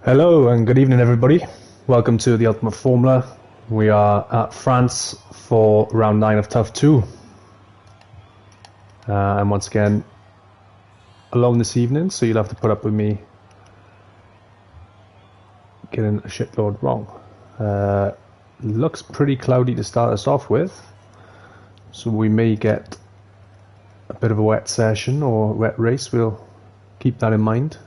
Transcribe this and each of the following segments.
Hello and good evening everybody. Welcome to the Ultimate Formula. We are at France for round 9 of TUF2. And once again, alone this evening, so you'll have to put up with me getting a shitload wrong. Looks pretty cloudy to start us off with, so we may get a bit of a wet session or wet race. We'll keep that in mind.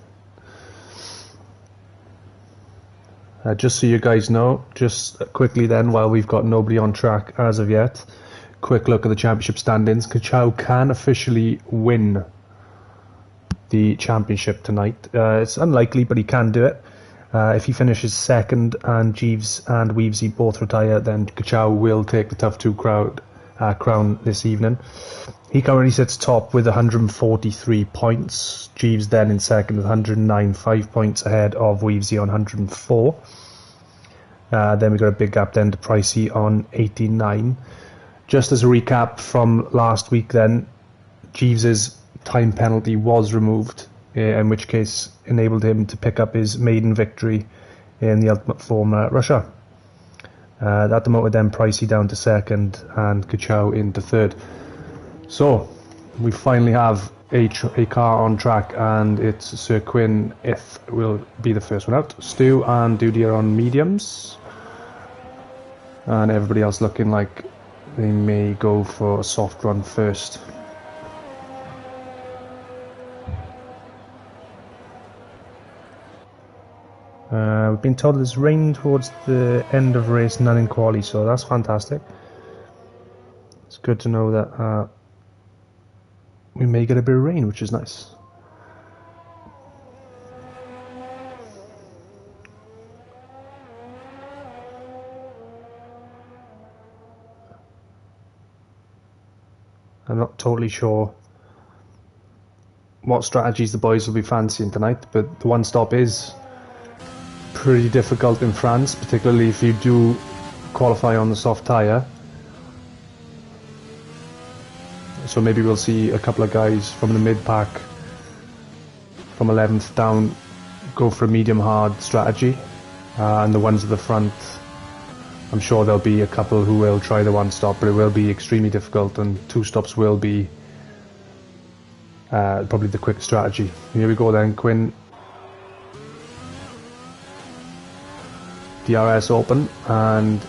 Just so you guys know, just quickly then, while we've got nobody on track as of yet, quick look at the championship standings. Kachau can officially win the championship tonight. It's unlikely, but he can do it. If he finishes second and Jeeves and Weavesy both retire, then Kachau will take the TUF2 crown this evening. He currently sits top with 143 points. Jeeves then in second with 109, 5 points ahead of Weavesy on 104. Then we've got a big gap then to Pricey on 89. Just as a recap from last week then, Jeeves's time penalty was removed, in which case enabled him to pick up his maiden victory in the Ultimate Formula at Russia. That demoted then Pricey down to second and Kachau into third. So we finally have a car on track, and it's Sir Quinn will be the first one out. Stu and Duty are on mediums, and everybody else looking like they may go for a soft run first. We've been told there's rain towards the end of race, none in quali, so that's fantastic. It's good to know that we may get a bit of rain, which is nice. I'm not totally sure what strategies the boys will be fancying tonight, but the one stop is pretty difficult in France, particularly if you do qualify on the soft tyre. So maybe we'll see a couple of guys from the mid-pack, from 11th down, go for a medium-hard strategy. And the ones at the front, I'm sure there'll be a couple who will try the one-stop, but it will be extremely difficult, and two stops will be probably the quick strategy. Here we go then, Quinn. DRS open, and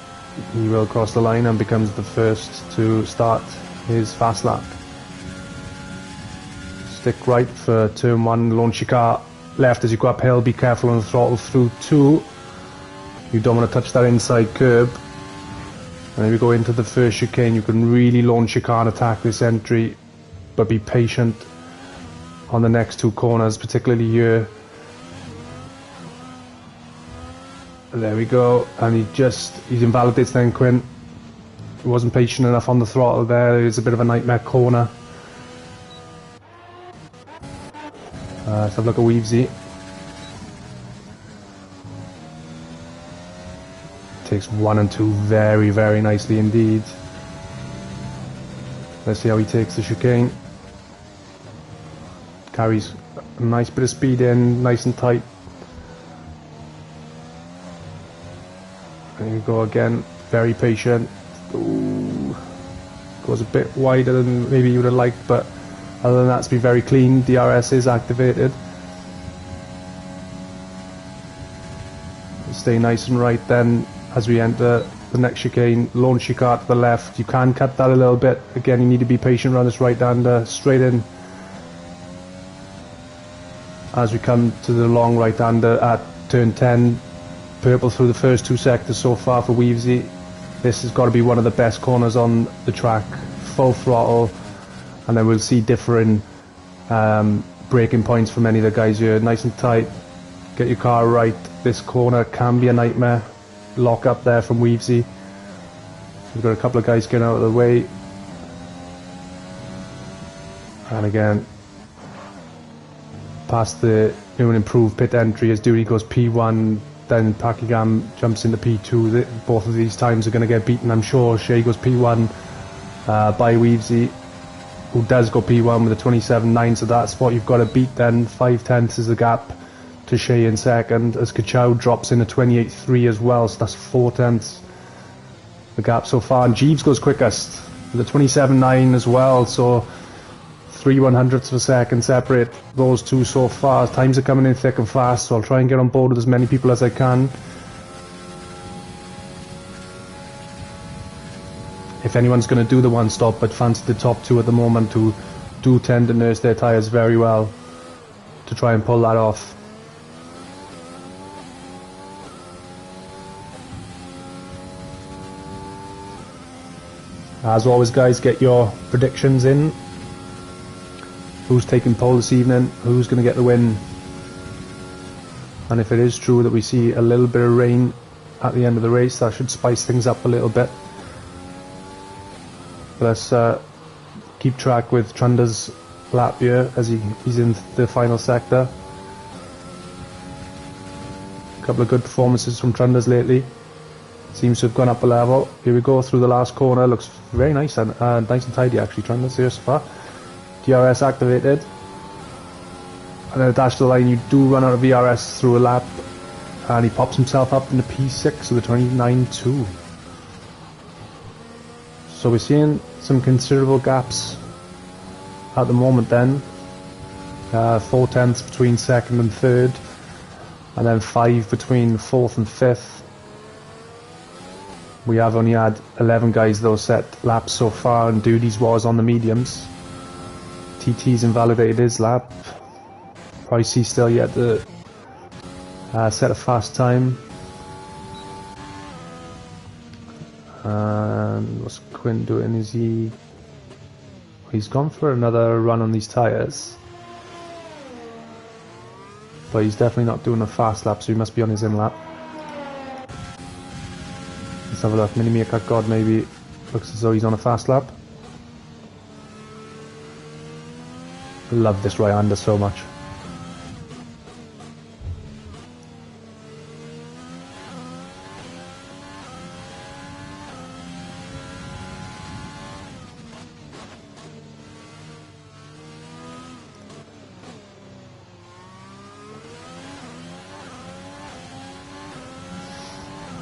he will cross the line and becomes the first to start his fast lap. Stick right for turn 1, launch your car left as you go uphill, be careful on the throttle through 2. You don't want to touch that inside curb. And then we go into the first chicane. You can really launch your car and attack this entry, but be patient on the next 2 corners, particularly here. There we go, and he invalidates then Quinn. He wasn't patient enough on the throttle there. It's a bit of a nightmare corner. Let's have a look at Weavesy. Takes 1 and 2 very, very nicely indeed. Let's see how he takes the chicane. Carries a nice bit of speed in, nice and tight. There you go again, very patient. Ooh, goes a bit wider than maybe you would have liked, but other than that, it's been very clean. DRS is activated. Stay nice and right then as we enter the next chicane. Launch your car to the left. You can cut that a little bit. Again, you need to be patient around this right-hander. Straight in as we come to the long right-hander at turn 10. Purple through the first 2 sectors so far for Weavesy. This has got to be one of the best corners on the track. Full throttle, and then we'll see differing braking points from any of the guys here. Nice and tight. Get your car right. This corner can be a nightmare. Lock up there from Weavesy. We've got a couple of guys getting out of the way. And again, past the new and improved pit entry as Duty goes P1. Then Pakigam jumps into P2. Both of these times are going to get beaten, I'm sure. Shea goes P1 by Weavesy, who does go P1 with a 27.9, so that's what you've got to beat then. 5 tenths is the gap to Shea in second, as Kachow drops in a 28.3 as well, so that's 4/10 the gap so far. And Jeeves goes quickest with a 27.9 as well, so 3/100ths of a second separate those two so far. Times are coming in thick and fast, so I'll try and get on board with as many people as I can. If anyone's going to do the one stop, I'd fancy the top two at the moment, who do tend to nurse their tyres very well to try and pull that off. As always, guys, get your predictions in. Who's taking pole this evening? Who's going to get the win? And if it is true that we see a little bit of rain at the end of the race, that should spice things up a little bit. But let's keep track with Trunda's lap here as he's in the final sector. A couple of good performances from Trunda's lately. Seems to have gone up a level. Here we go through the last corner. Looks very nice and nice and tidy actually. Trunda's here so far. DRS activated, and then a dash to the line. You do run out of VRS through a lap, and he pops himself up in the P6 with a 29.2. So we're seeing some considerable gaps at the moment then. 4/10ths between second and third, and then 5 between fourth and fifth. We have only had 11 guys though set laps so far, and Duty's was on the mediums. TT's invalidated his lap. Pricey still yet to set a fast time. And what's Quinn doing? Is he's gone for another run on these tyres, but he's definitely not doing a fast lap, so he must be on his in lap. Let's have a look. Mini Meerkat God maybe looks as though he's on a fast lap. Love this right-hander so much.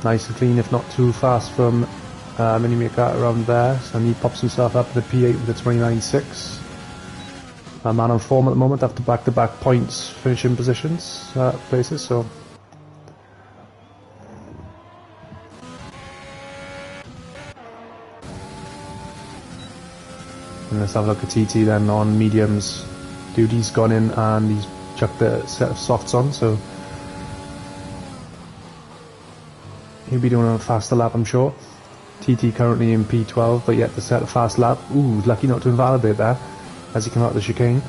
Nice and clean, if not too fast from Mini Meerkat around there. So he pops himself up to the P8 with a 29.6. A man on form at the moment after back-to-back points finishing positions places, so and let's have a look at TT then on mediums. Duty's gone in and he's chucked a set of softs on, so he'll be doing a faster lap, I'm sure. TT currently in P12, but yet to set a fast lap. Ooh, lucky not to invalidate that as he came out of the chicane.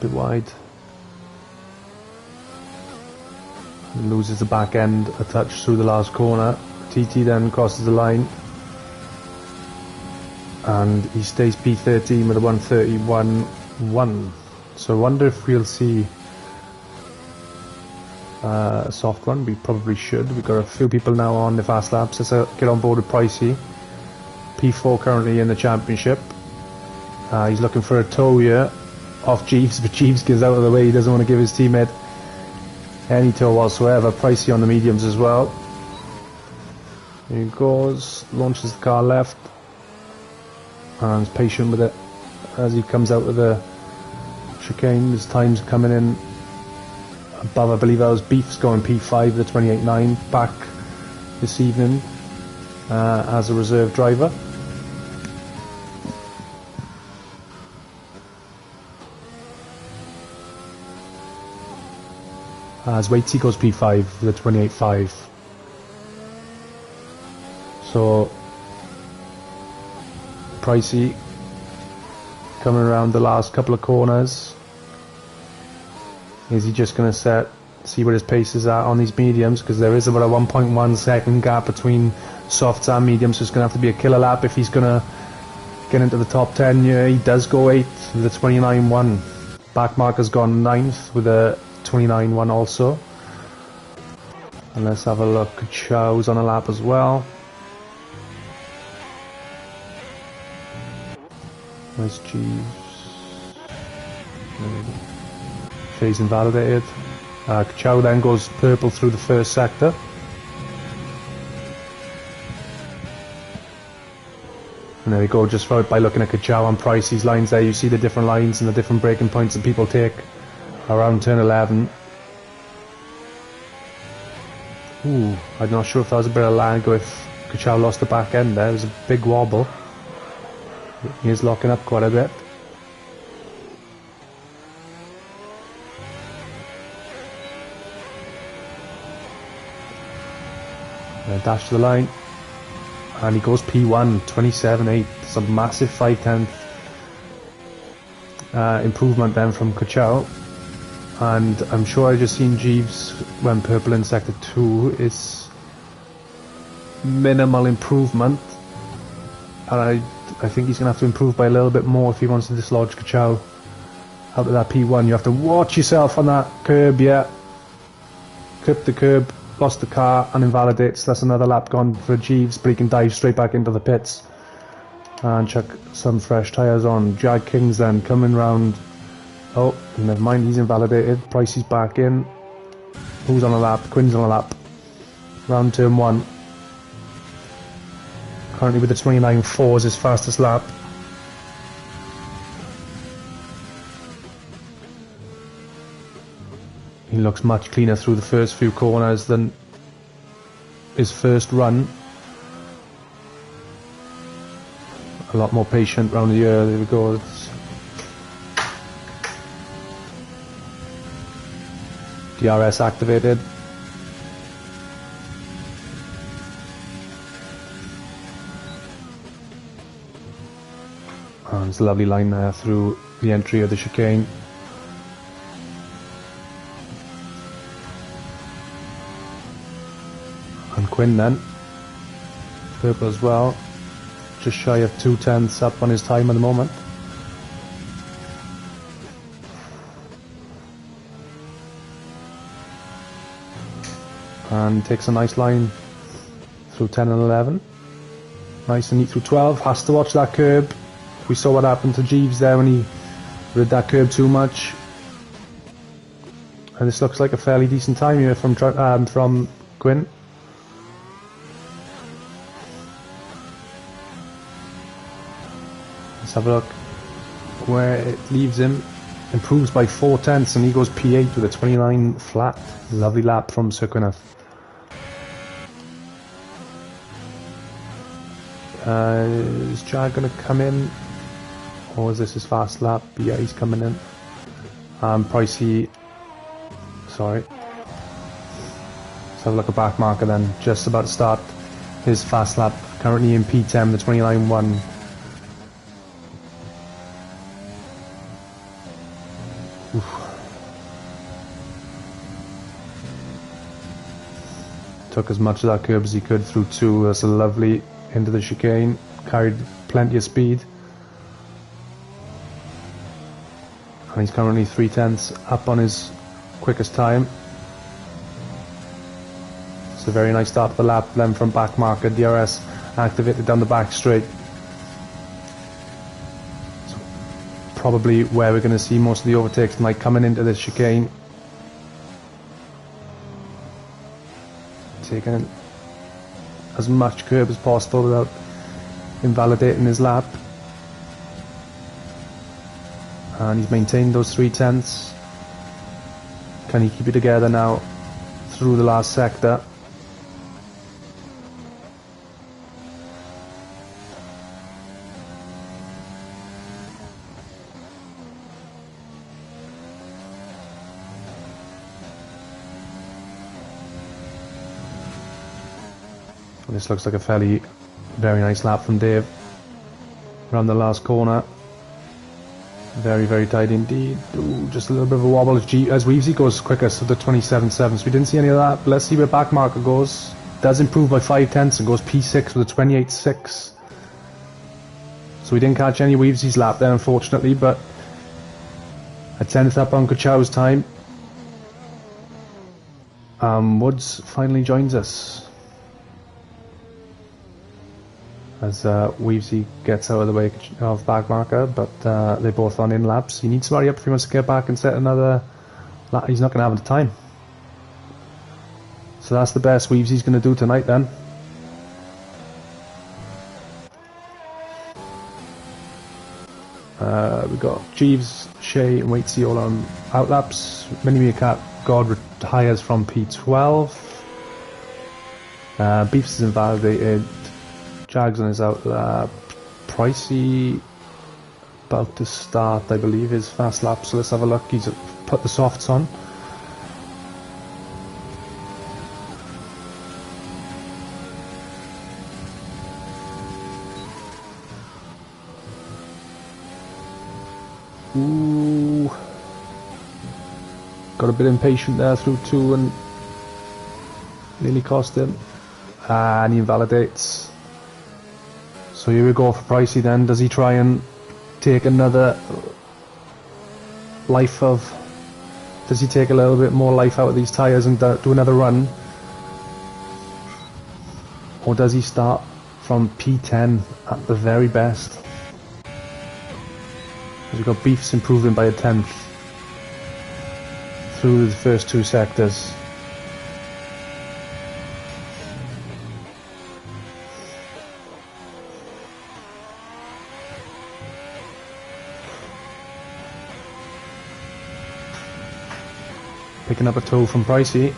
Bit wide. Loses the back end a touch through the last corner. TT then crosses the line and he stays P13 with a 131.1. So I wonder if we'll see a soft one. We probably should. We've got a few people now on the fast laps. Let's get on board with Pricey. P4 currently in the championship. He's looking for a tow here off Jeeves, but Jeeves gets out of the way. He doesn't want to give his teammate any tow whatsoever. Pricey on the mediums as well. Here he goes, launches the car left and is patient with it as he comes out of the chicane. His time's coming in above, I believe that was Beef's going P5, the 28.9, back this evening as a reserve driver. As Waitsy goes P5 for the 28.5. So Pricey coming around the last couple of corners. Is he just going to see what his pace is at on these mediums? Because there is about a 1.1 second gap between softs and mediums, so it's going to have to be a killer lap if he's going to get into the top 10. Yeah, he does go 8th with a 29.1. Backmarker's gone 9th with a 29.1 also. And let's have a look. Chow's on a lap as well. Where's Jeeves? Phase invalidated. Chow then goes purple through the first sector. And there we go, just by looking at Kachow and Pricey's lines there, you see the different lines and the different braking points that people take around turn 11. Ooh, I'm not sure if that was a bit of lag or if Kachow lost the back end there. It was a big wobble. He is locking up quite a bit. Dash to the line. And he goes P1, 27.8. It's a massive 5/10 improvement then from Kachow. And I'm sure I just seen Jeeves went purple in sector 2. It's minimal improvement. And I think he's going to have to improve by a little bit more if he wants to dislodge Kachow out of that P1. You have to watch yourself on that curb, yeah. Clipped the curb, lost the car and invalidates. That's another lap gone for Jeeves, but he can dive straight back into the pits and chuck some fresh tyres on. Jag King's then coming round. Oh, never mind, he's invalidated. Pricey's back in. Who's on a lap? Quinn's on a lap. Round turn 1. Currently with the 29.4 is his fastest lap. He looks much cleaner through the first few corners than his first run. A lot more patient round the ear. There we go. DRS activated. And it's a lovely line there through the entry of the chicane. And Quinn then, purple as well, just shy of 2/10 up on his time at the moment. And takes a nice line through 10 and 11. Nice and neat through 12. Has to watch that curb. We saw what happened to Jeeves there when he rid that curb too much. And this looks like a fairly decent time here from Quinn. Let's have a look where it leaves him. Improves by 4/10 and he goes P8 with a 29 flat. Lovely lap from Sirkinov. Is Jag going to come in? Or is this his fast lap? Yeah, he's coming in. Pricey. Sorry. Let's have a look at back marker then. Just about to start his fast lap. Currently in P10, the 29.1. Took as much of that curb as he could through 2. That's a lovely into the chicane. Carried plenty of speed. And he's currently 3/10 up on his quickest time. It's a very nice start to the lap then from back marker. DRS activated down the back straight. So probably where we're going to see most of the overtakes tonight, coming into this chicane. Taking in as much curb as possible without invalidating his lap. And he's maintained those 3/10. Can he keep it together now through the last sector? This looks like a very nice lap from Dave around the last corner. Very, very tight indeed. Ooh, just a little bit of a wobble as Weavesy goes quickest with the 27.7. So we didn't see any of that. But let's see where back marker goes. Does improve by 0.5 and goes P6 with a 28.6. So we didn't catch any Weavesy's lap there, unfortunately, but a 10th up on Kachow's time. Woods finally joins us as Weavesy gets out of the way of back marker, but they're both on in laps. He needs to hurry up if he wants to get back and set another lap. He's not going to have the time. So that's the best Weavesy's going to do tonight then. We've got Jeeves, Shea and Waitsy all on outlaps. Mini Meerkat God retires from P12. Beefs is invalidated. Jags on his outlap. Pricey about to start, I believe, his fast lap. So let's have a look. He's put the softs on. Ooh. Got a bit impatient there through 2 and nearly cost him. And he invalidates. So here we go for Pricey then. Does he try and take another life of... Does he take a little bit more life out of these tyres and do another run? Or does he start from P10 at the very best? We've got Beefs improving by a 10th through the first 2 sectors. Picking up a toe from Pricey.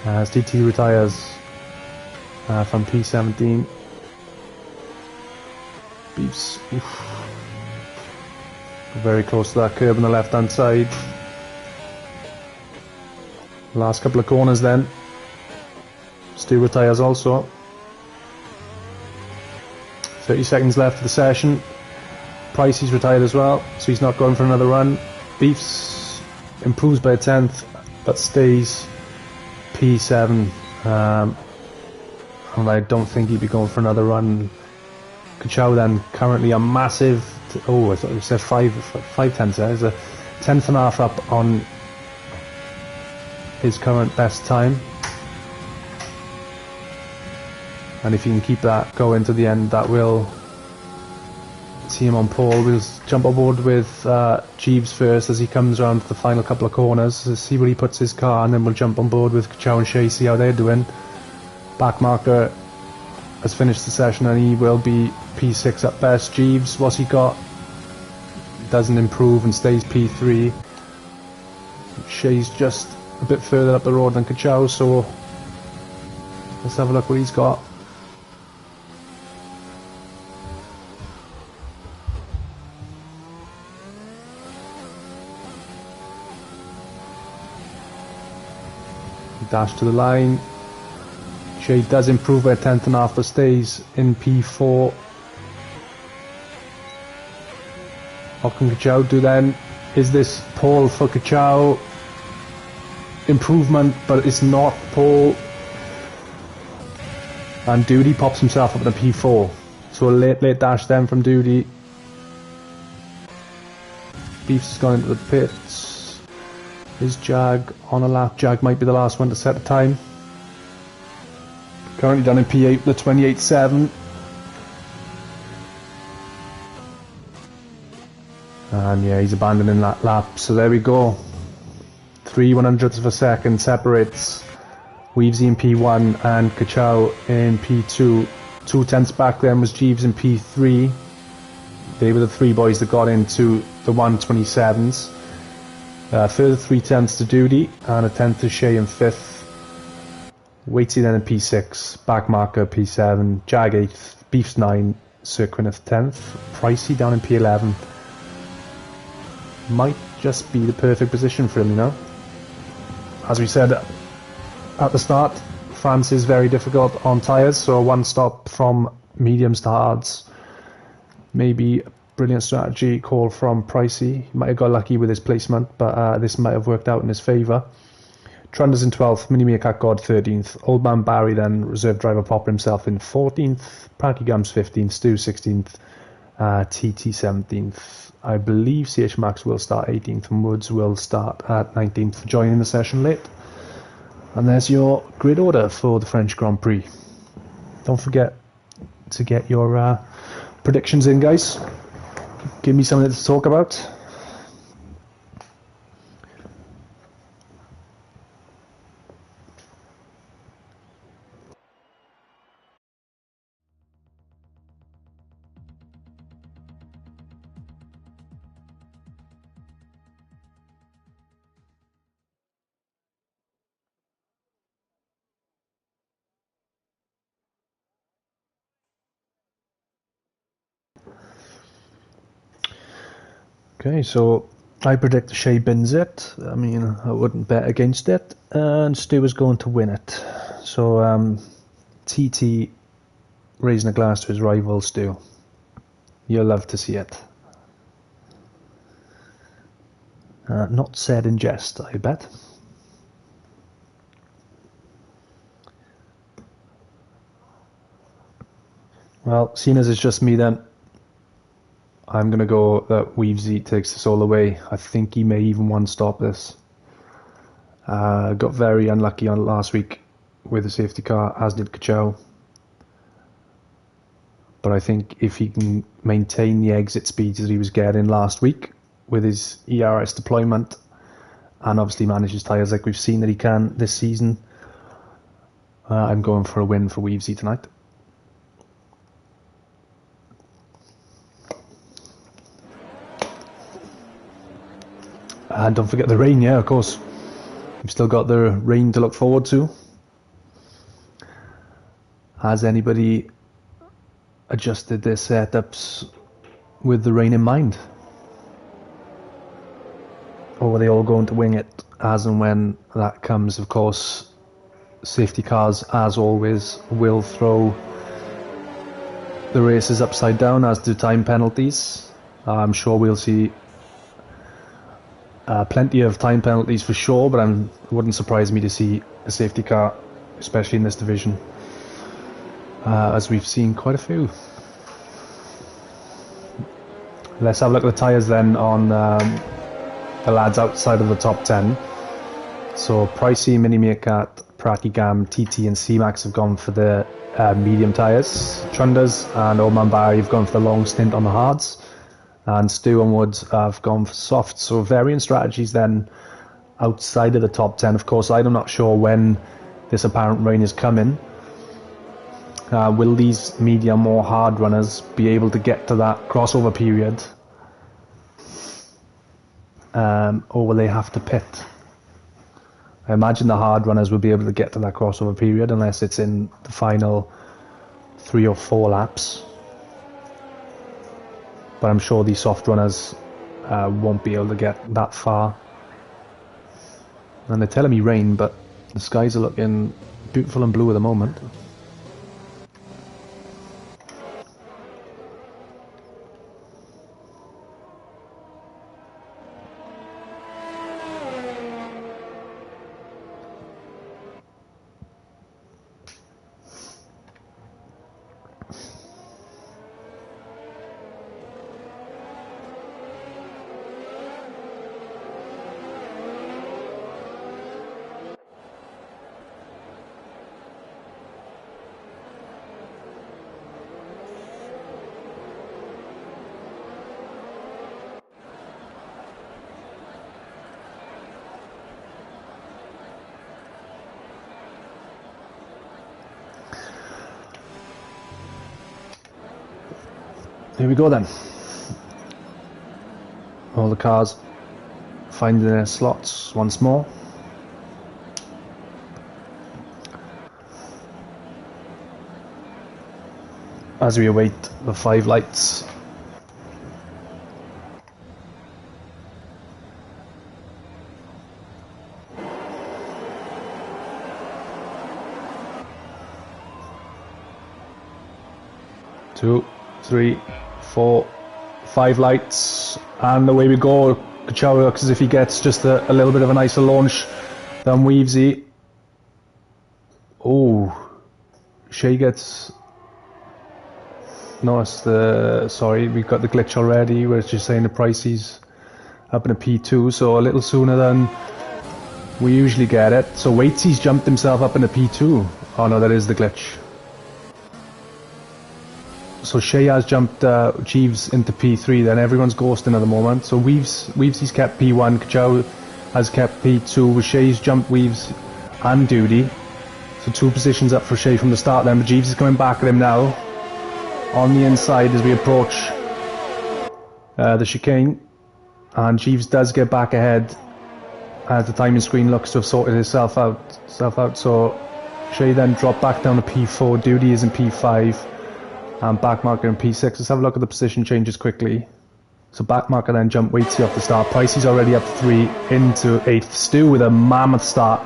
As DT retires from P17. Beefs. Very close to that curb on the left hand side. Last couple of corners then. Stu retires also. 30 seconds left of the session. Pricey's retired as well, so he's not going for another run. Beefs improves by a 10th, but stays P7. And I don't think he'd be going for another run. Kachow then currently a massive... Oh, I thought you said 5 tenths there. There's a 10th and a half up on his current best time. And if he can keep that going to the end, that will see him on pole. We'll jump on board with Jeeves first as he comes around to the final couple of corners. We'll see where he puts his car, and then we'll jump on board with Kachow and Shea, see how they're doing. Back marker has finished the session and he will be P6 at best. Jeeves, what's he got? Doesn't improve and stays P3. Shea's just a bit further up the road than Kachow, so let's have a look what he's got. Dash to the line. Shea does improve by a 10th and a half, but stays in P4. What can Kachow do then? Is this pole for Kachow? Improvement, but it's not pole. And Duty pops himself up in a P4. So a late dash then from Duty. Beefs has gone into the pits. Is Jag on a lap? Jag might be the last one to set a time. Currently done in P8 with a 28.7. And yeah, he's abandoning that lap. So there we go. 3/100ths of a second separates Weavesy in P1 and Kachow in P2. 2 tenths back then was Jeeves in P3. They were the 3 boys that got into the 127s. Further 3 tenths to Duty and a 10th to Shea in 5th. Waitsy then in P6, back marker P7, Jag 8th, Beefs 9, Cirquineth 10th, Pricey down in P11. Might just be the perfect position for him, you know. as we said at the start, France is very difficult on tyres, so one stop from mediums to hards. Maybe a brilliant strategy call from Pricey. He might have got lucky with his placement, but this might have worked out in his favour. Trunders in 12th, Mini Meerkat God 13th, Old Man Barry then, reserve driver Popper himself in 14th, Pracky Gums 15th, Stu 16th, TT 17th. I believe CH Max will start 18th and Woods will start at 19th, joining the session late. And there's your grid order for the French Grand Prix. Don't forget to get your predictions in, guys. Give me something to talk about. Okay, so I predict Shea bins it. I mean, I wouldn't bet against it. And Stu is going to win it. So, TT raising a glass to his rival, Stu. You'll love to see it. Not said in jest, I bet. Well, seeing as it's just me then, I'm going to go that Weavesy takes this all away. I think he may even one-stop this. Got very unlucky on last week with the safety car, as did Kachow. But I think if he can maintain the exit speeds that he was getting last week with his ERS deployment and obviously manage his tyres like we've seen that he can this season, I'm going for a win for Weavesy tonight. And don't forget the rain, yeah, of course. We've still got the rain to look forward to. Has anybody adjusted their setups with the rain in mind? Or are they all going to wing it as and when that comes? Of course, safety cars, as always, will throw the races upside down, as do time penalties. I'm sure we'll see plenty of time penalties for sure, but it wouldn't surprise me to see a safety car, especially in this division, as we've seen quite a few. Let's have a look at the tyres then on the lads outside of the top 10. So Pricey, Mini Meerkat, Pracky Gam, TT and C-Max have gone for the medium tyres. Trunders and Old Man Barry have gone for the long stint on the hards. And Stu and Woods have gone for soft. So varying strategies then outside of the top 10. Of course, I'm not sure when this apparent rain is coming. Will these medium or hard runners be able to get to that crossover period? Or will they have to pit? I imagine the hard runners will be able to get to that crossover period unless it's in the final 3 or 4 laps. But I'm sure these soft runners won't be able to get that far. And they're telling me rain, but the skies are looking beautiful and blue at the moment. Here we go then. All the cars finding their slots once more. As we await the 5 lights. 2, 3, 4, 5 lights, and away we go. Kachow looks as if he gets just a little bit of a nicer launch than Weavesy. Oh, Shay gets... No, it's the... Sorry, we've got the glitch already where it's just saying the Pricey's up in a P2, so a little sooner than we usually get it. So Waitsy's jumped himself up in a P2. Oh no, that is the glitch. So Shay has jumped Jeeves into P3, then everyone's ghosting at the moment. So Weavesy's kept P1, Kachow has kept P2, with Shay's jumped Weaves and Duty. So 2 positions up for Shay from the start then, but Jeeves is coming back at him now. On the inside as we approach the chicane. And Jeeves does get back ahead as the timing screen looks to have sorted itself out. So Shay then dropped back down to P4, Duty is in P5. And Backmarker in P6. Let's have a look at the position changes quickly. So Backmarker then jumped Waitsy off the start. Pricey's already up 3 into 8th. Stu with a mammoth start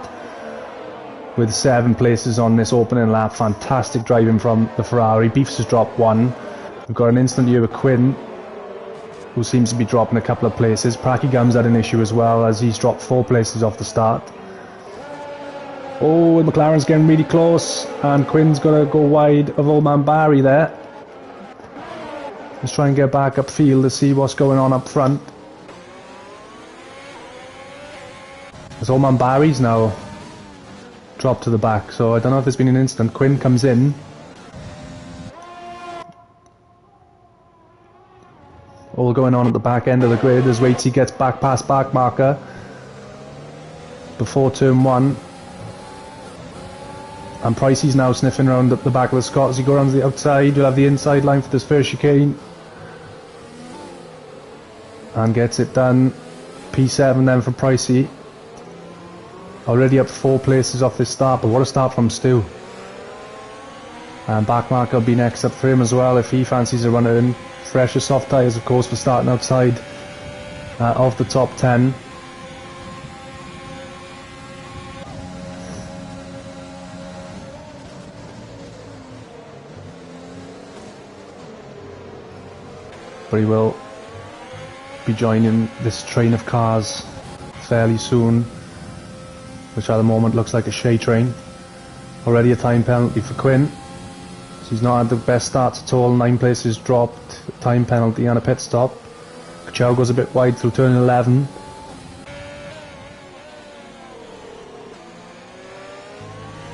with 7 places on this opening lap. Fantastic driving from the Ferrari. Beefs has dropped 1. We've got an instant here with Quinn, who seems to be dropping a couple of places. Pracky Gum's had an issue as well, as he's dropped 4 places off the start. Oh, McLaren's getting really close, and Quinn's got to go wide of Old Man Barry there. Let's try and get back upfield to see what's going on up front. As Old Man Barry's now dropped to the back, so I don't know if there's been an incident. Quinn comes in. All going on at the back end of the grid as Waitsy gets back past Backmarker before turn 1. And Pricey's now sniffing around up the back of the Scott. As you go around to the outside, you'll have the inside line for this first chicane. And gets it done. P7 then for Pricey. Already up 4 places off this start, but what a start from Stu. And Backmarker will be next up for him as well if he fancies a run in. Fresher soft tyres of course for starting outside of the top 10. But he will be joining this train of cars fairly soon, which at the moment looks like a Shay train. Already a time penalty for Quinn. So he's not had the best starts at all. 9 places dropped, time penalty and a pit stop. Kachow goes a bit wide through turn 11.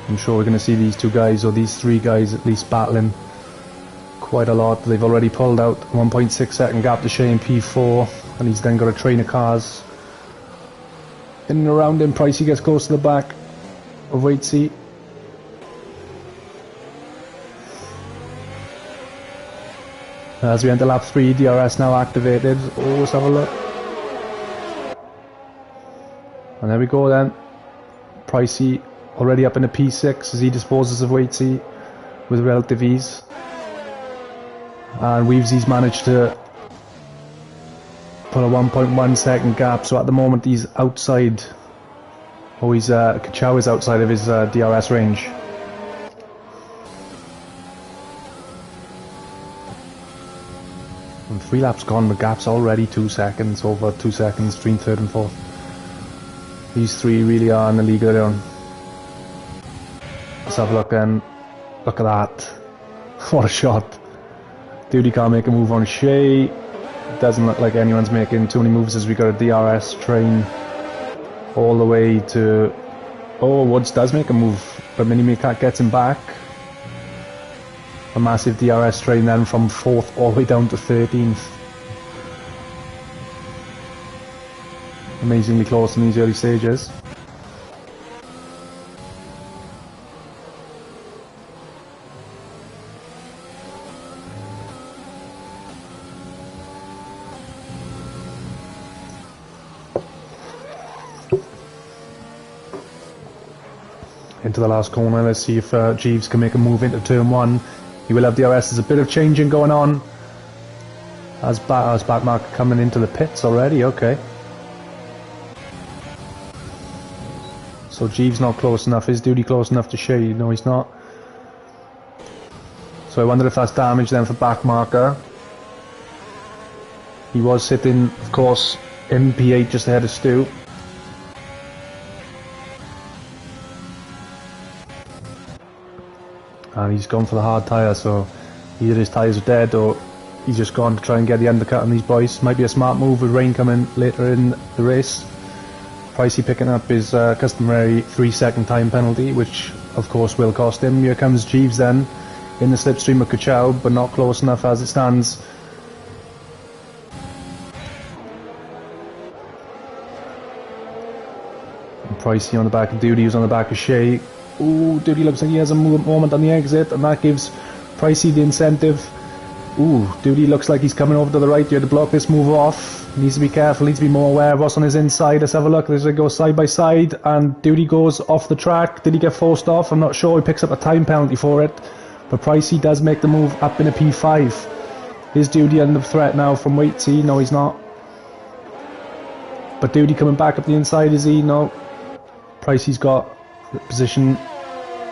I'm sure we're going to see these 2 guys, or these 3 guys at least, battling quite a lot. They've already pulled out 1.6 second gap to Shay in P4, and he's then got a train of cars in and around him. Pricey gets close to the back of Waitsy. As we enter lap 3, DRS now activated. Oh, let's have a look. And there we go then. Pricey already up in the P6 as he disposes of Waitsy with relative ease. And Weavesy's managed to put a 1.1 second gap, so at the moment he's outside. Oh, Kachow is outside of his DRS range. And 3 laps gone, the gap's already 2 seconds, over 2 seconds between 3rd and 4th. These 3 really are in the league of their own. Let's have a look then. Look at that. What a shot. Duty can't make a move on Shay. Doesn't look like anyone's making too many moves as we got a DRS train all the way to... Oh, Woods does make a move, but Minimecat gets him back. A massive DRS train then from 4th all the way down to 13th. Amazingly close in these early stages. Into the last corner, let's see if Jeeves can make a move into turn 1. He will have DRS. There's a bit of changing going on as Backmarker coming into the pits already. Okay, so Jeeves not close enough. Is Duty close enough to Shay? No, he's not. So I wonder if that's damage then for back marker. He was sitting, of course, in P8 just ahead of Stu. And he's gone for the hard tyre, so either his tyres are dead or he's just gone to try and get the undercut on these boys. Might be a smart move with rain coming later in the race. Pricey picking up his customary 3-second time penalty, which of course will cost him. Here comes Jeeves then in the slipstream of Kachow, but not close enough as it stands. And Pricey on the back of Duty, who's on the back of Shea. Ooh, Duty looks like he has a moment on the exit, and that gives Pricey the incentive. Ooh, Duty looks like he's coming over to the right here to block this move off. Needs to be careful, needs to be more aware of what's on his inside. Let's have a look. As they go side by side, and Duty goes off the track. Did he get forced off? I'm not sure. He picks up a time penalty for it. But Pricey does make the move up in a P5. Is Duty under threat now from Waitsy? No, he's not. But Duty coming back up the inside, is he? No. Pricey's got the position.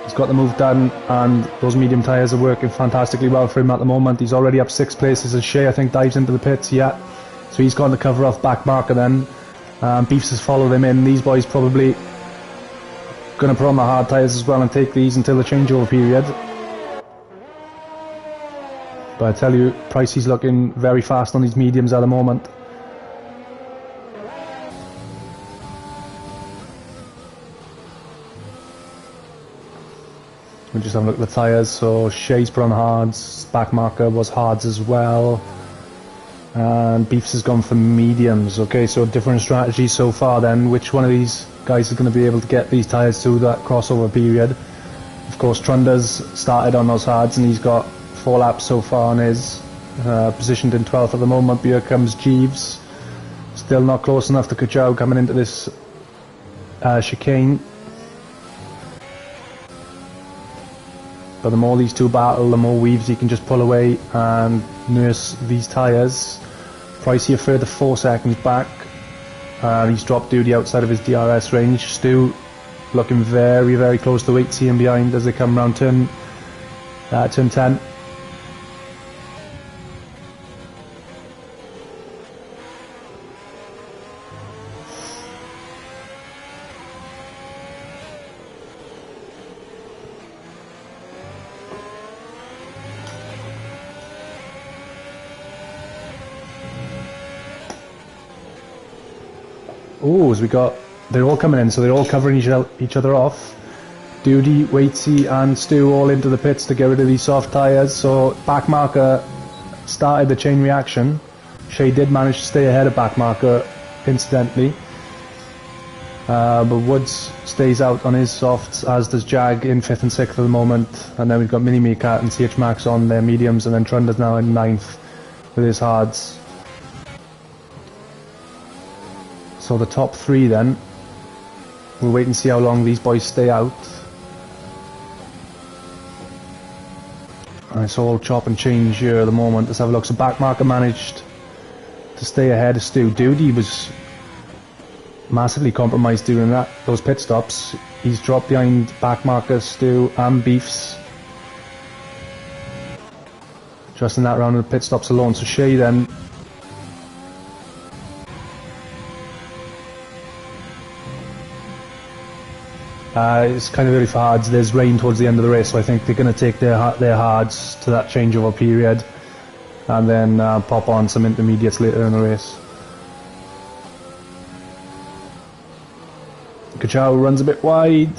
He's got the move done, and those medium tyres are working fantastically well for him at the moment. He's already up 6 places as Shea, I think, dives into the pits. Yeah. So he's gone to cover off back marker then. Beefs has followed him in. These boys probably going to put on the hard tyres as well and take these until the changeover period. But I tell you, Pricey's looking very fast on these mediums at the moment. We're just having a look at the tyres. So Shea's put on hards, back marker was hards as well. And Beefs has gone for mediums. Okay, so different strategies so far then. Which one of these guys is going to be able to get these tyres through that crossover period? Of course, Trunda's started on those hards and he's got 4 laps so far on his. Positioned in 12th at the moment. Here comes Jeeves. Still not close enough to Kachow coming into this chicane. But the more these two battle, the more weaves he can just pull away and nurse these tyres. Pricey a further 4 seconds back. And he's dropped Duty outside of his DRS range. Stu looking very, very close to Waitsy and behind as they come round turn 10. Oh, as we got, they're all coming in, so they're all covering each other off. Duty, Waitsy and Stu all into the pits to get rid of these soft tyres. So back marker started the chain reaction. Shea did manage to stay ahead of back marker incidentally. But Woods stays out on his softs, as does Jag in 5th and 6th at the moment. And then we've got Mini Meerkat and CH Max on their mediums, and then Trunda's now in 9th with his hards. So the top 3 then, we'll wait and see how long these boys stay out. And it's all chop and change here at the moment. Let's have a look. So back marker managed to stay ahead of Stu. Duty was massively compromised during those pit stops. He's dropped behind back marker, Stu and Beefs. Just in that round of the pit stops alone. So Shea then, it's kind of early for hards. There's rain towards the end of the race, so I think they're going to take their hards to that changeover period and then pop on some intermediates later in the race. Kachow runs a bit wide.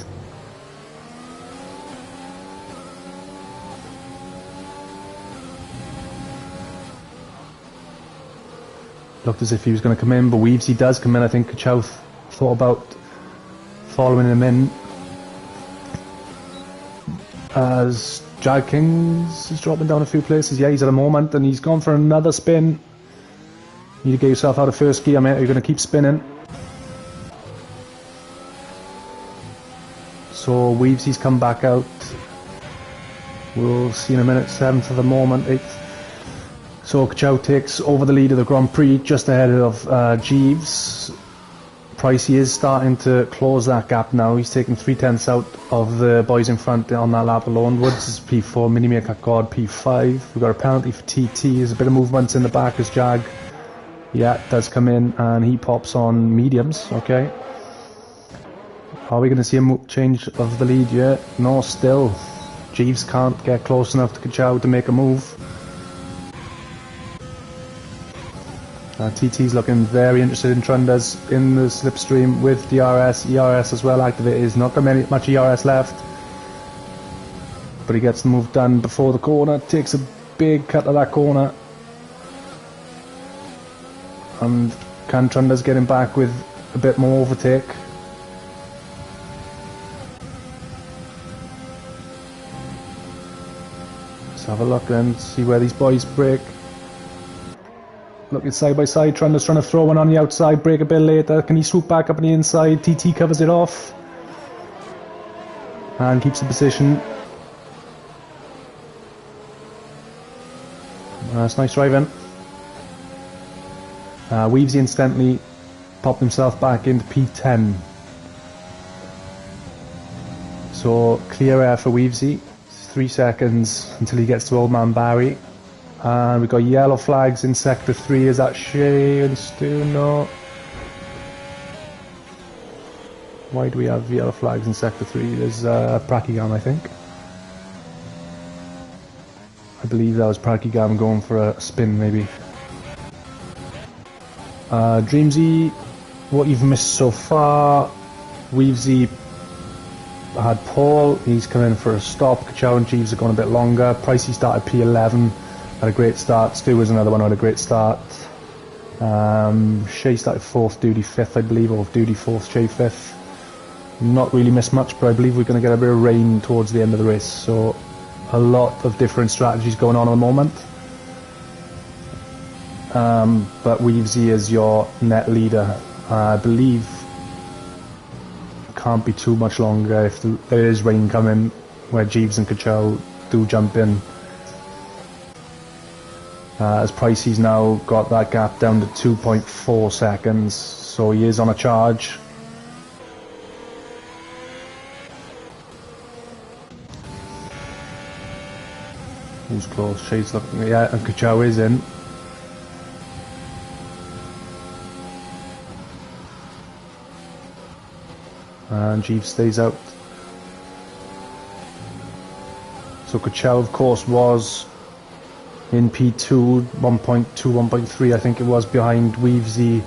Looked as if he was going to come in, but Weavesy does come in. I think Kachow thought about following him in. As Jag Kings is dropping down a few places. Yeah, he's at a moment and he's gone for another spin. You need to get yourself out of first gear, mate. You're going to keep spinning. So Weavesy's come back out. We'll see in a minute. 7th at the moment, 8th. So Kachow takes over the lead of the Grand Prix just ahead of Jeeves. Pricey is starting to close that gap now. He's taken 3/10 out of the boys in front on that lap alone. Woods is P4, Mini Meerkat God P5. We've got a penalty for TT. There's a bit of movement in the back as Jag, yeah, does come in and he pops on mediums. Okay. Are we going to see a change of the lead yet? No, still. Jeeves can't get close enough to Kachow to make a move. TT's looking very interested in Trunders in the slipstream with DRS, ERS as well activated. He's not got much ERS left, but he gets the move done before the corner, takes a big cut of that corner, and can Trunders get him back with a bit more overtake? Let's have a look then, see where these boys break. Looking side by side, Trunders trying to throw one on the outside, break a bit later. Can he swoop back up on the inside? TT covers it off and keeps the position. That's nice driving. Weavesy instantly popped himself back into P10. So clear air for Weavesy. 3 seconds until he gets to Old Man Barry. And we've got yellow flags in Sector 3. Is that Shay and Stu? No. Why do we have yellow flags in Sector 3? There's Prakigam, I think. I believe that was Prakigam going for a spin, maybe. Dreamsy, what you've missed so far. Weavesy had Paul. He's come in for a stop. Kachow and Jeeves are going a bit longer. Pricey started P11. Had a great start. Stu was another one who had a great start. Shay started 4th, Duty 5th, I believe, or Duty 4th, Shay 5th. Not really missed much, but I believe we're going to get a bit of rain towards the end of the race. So a lot of different strategies going on at the moment. But Weavesy is your net leader. I believe it can't be too much longer if there is rain coming where Jeeves and Kachow do jump in. As Pricey's now got that gap down to 2.4 seconds, so he is on a charge. Who's close? Shay's looking, yeah, and Kachow is in. And Jeeves stays out. So Kachow, of course, was in P2, 1.2, 1.3 I think it was, behind Weavesy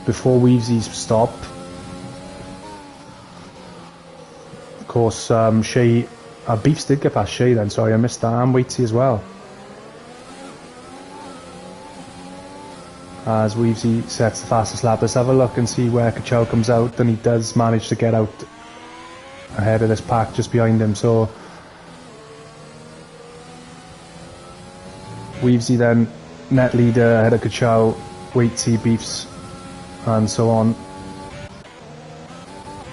before Weavesy's stop. Of course, Shay, Beefs did get past Shay then, sorry I missed that, and Waitsy as well. As Weavesy sets the fastest lap, let's have a look and see where Kachow comes out, and he does manage to get out ahead of this pack just behind him, so Weavesy then net leader ahead of Kachow, Waitsy, Beefs, and so on.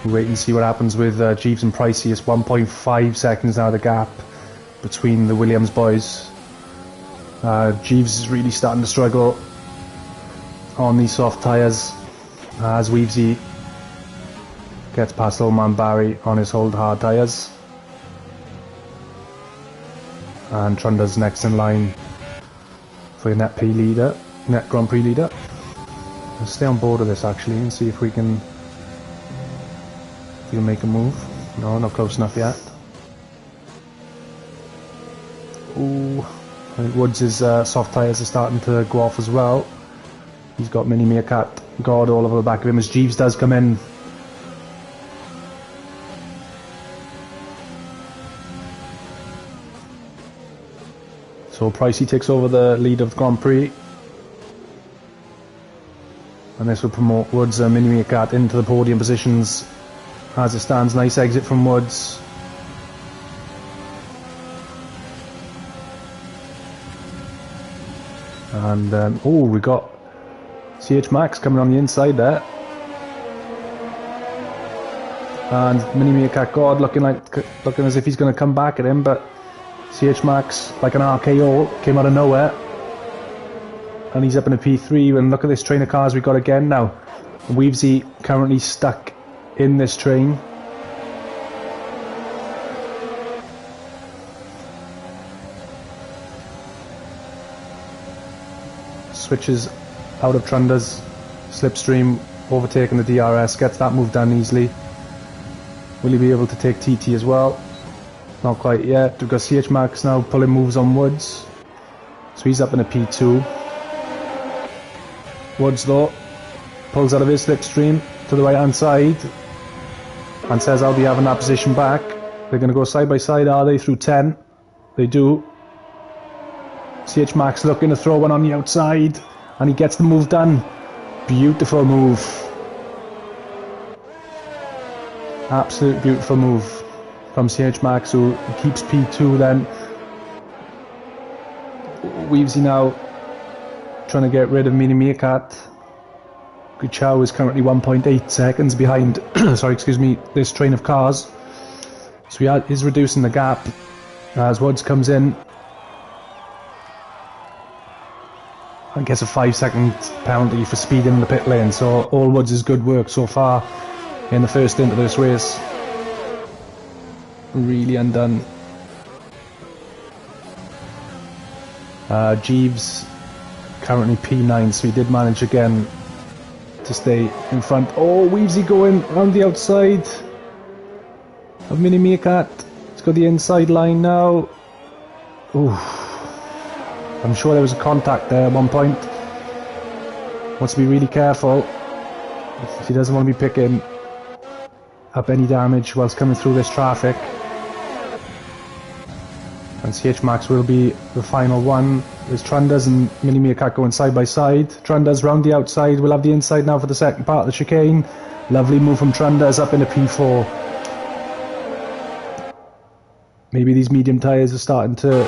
We wait and see what happens with Jeeves and Pricey. It's 1.5 seconds now the gap between the Williams boys. Jeeves is really starting to struggle on these soft tyres as Weavesy gets past Old Man Barry on his old hard tyres. And Trunders next in line for your net Grand Prix leader. Let's stay on board of this actually and see if we can make a move. No, not close enough yet. Ooh, I think Woods' soft tyres are starting to go off as well. He's got Mini Meerkat God all over the back of him as Jeeves does come in. So Pricey takes over the lead of the Grand Prix. And this will promote Woods and Mini Meerkat into the podium positions as it stands. Nice exit from Woods. And oh, we got CH Max coming on the inside there. And Mini Meerkat God looking as if he's going to come back at him, but CH Max, like an RKO, came out of nowhere and he's up in a P3. And look at this train of cars we got again now. Weavesy currently stuck in this train. Switches out of Trunda's slipstream, overtaking the DRS, gets that move done easily. Will he be able to take TT as well? Not quite yet. We've got CH Max now pulling moves on Woods, so he's up in a P2. Woods though pulls out of his slipstream to the right hand side and says, I'll be having that position back. They're going to go side by side, are they, through 10? They do. CH Max looking to throw one on the outside, and he gets the move done. Beautiful move. Absolute beautiful move from CH Max, who keeps P2 then. Weavesy now trying to get rid of Mini Meerkat. Guchao is currently 1.8 seconds behind this train of cars. So he is reducing the gap as Woods comes in. I guess a 5-second penalty for speeding in the pit lane, so all Woods' good work so far in the first stint of this race really undone. Jeeves currently P9, so he did manage again to stay in front. Oh, Weavesy going around the outside of Mini Meerkat. He's got the inside line now. Ooh. I'm sure there was a contact there at one point. Wants to be really careful. He doesn't want to be picking up any damage whilst coming through this traffic. And CH Max will be the final one. There's Trundas and Mini Meerkat going side by side. Trundas round the outside. We'll have the inside now for the second part of the chicane. Lovely move from Trundas up in a P4. Maybe these medium tyres are starting to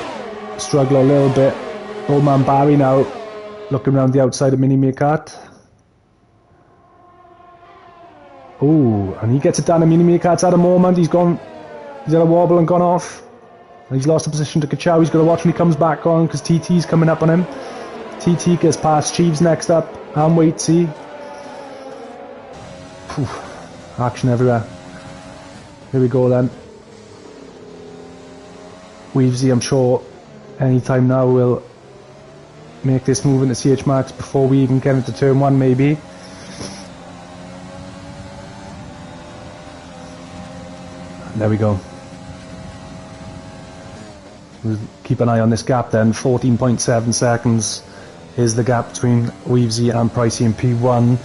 struggle a little bit. Old man Barry now looking around the outside of Mini Meerkat. Oh, and he gets it down, and Mini Meerkat's had a moment. He's had a wobble and gone off. And he's lost the position to Guchao. He's got to watch when he comes back on, because TT's coming up on him. TT gets past Cheeves next up, and Waitsy. Action everywhere. Here we go then. Weavesy, I'm sure, anytime now will make this move into CH Max before we even get into turn 1 maybe. And there we go. We'll keep an eye on this gap then. 14.7 seconds is the gap between Weavesy and Pricey in P1.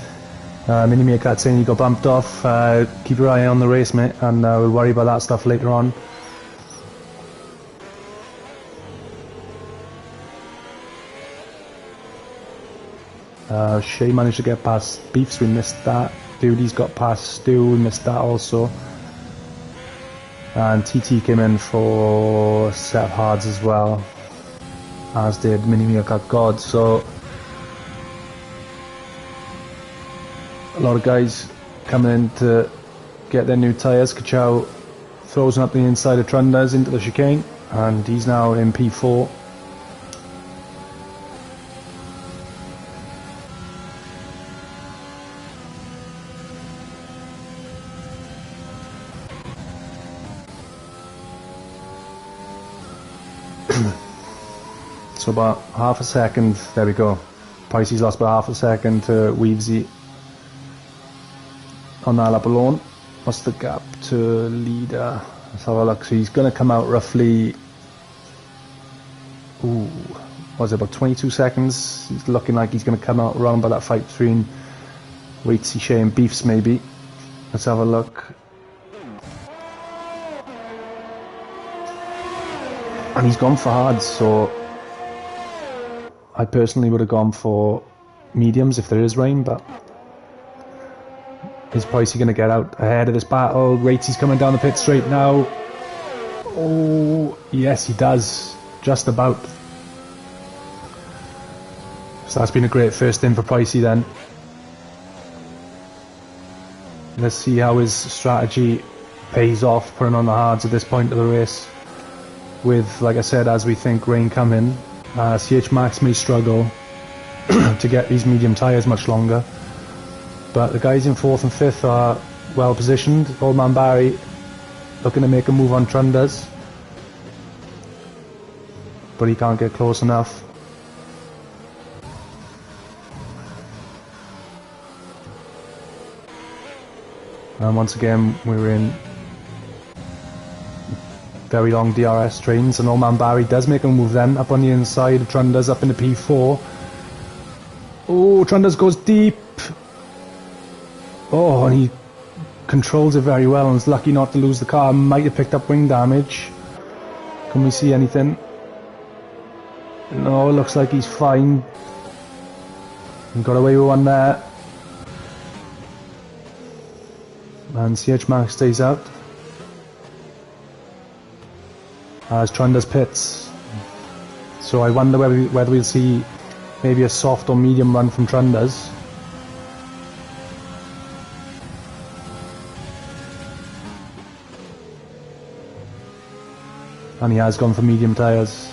Mini Meerkat saying he got bumped off. Keep your eye on the race, mate, and we'll worry about that stuff later on. Shay managed to get past Beefs, we missed that. Duty's got past Stu, we missed that also. And TT came in for set of hards as well, as did Mini Meerkat God. So a lot of guys coming in to get their new tyres. Guchao throws up the inside of Trundas into the chicane, and he's now in P4. So about half a second, there we go. Pricey's lost about half a second to Weavesy on that lap alone. What's the gap to leader? Let's have a look. So he's going to come out roughly, what is it, about 22 seconds? He's looking like he's going to come out around by that fight between Waitsy, Shay and Beefs maybe. Let's have a look. And he's gone for hards, so I personally would have gone for mediums if there is rain, but is Pricey going to get out ahead of this battle? Waitsy's coming down the pit straight now. Oh, yes he does, just about. So that's been a great first in for Pricey then. Let's see how his strategy pays off, putting on the hards at this point of the race. With, like I said, as we think rain coming, CH Max may struggle. to get these medium tyres much longer. But the guys in 4th and 5th are well positioned. Old Man Barry looking to make a move on Trunders, but he can't get close enough. And once again we're in very long DRS trains, and Old Man Barry does make a move then up on the inside of Trunders up into P4. Oh, Trunders goes deep. Oh, and he controls it very well and is lucky not to lose the car. Might have picked up wing damage. Can we see anything? No, it looks like he's fine. He got away with one there. And CH Max stays out. As Trunders pits. So I wonder whether we'll see maybe a soft or medium run from Trunders. And he has gone for medium tyres.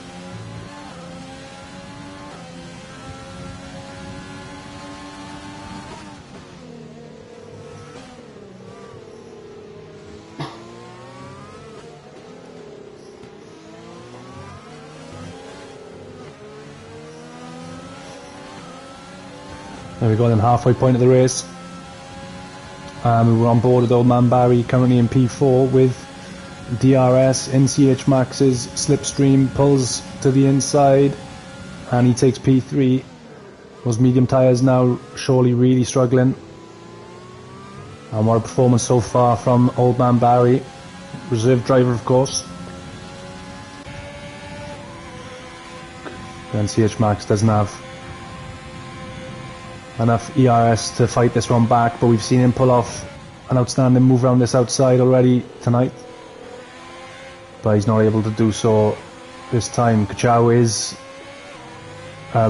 There we go, then halfway point of the race. We were on board with Old Man Barry, currently in P4 with DRS. NCH Max's slipstream pulls to the inside and he takes P3. Those medium tyres now surely really struggling. And what a performance so far from Old Man Barry, reserve driver of course. NCH Max doesn't have enough ERS to fight this one back, but we've seen him pull off an outstanding move around this outside already tonight, but he's not able to do so this time. Kachow is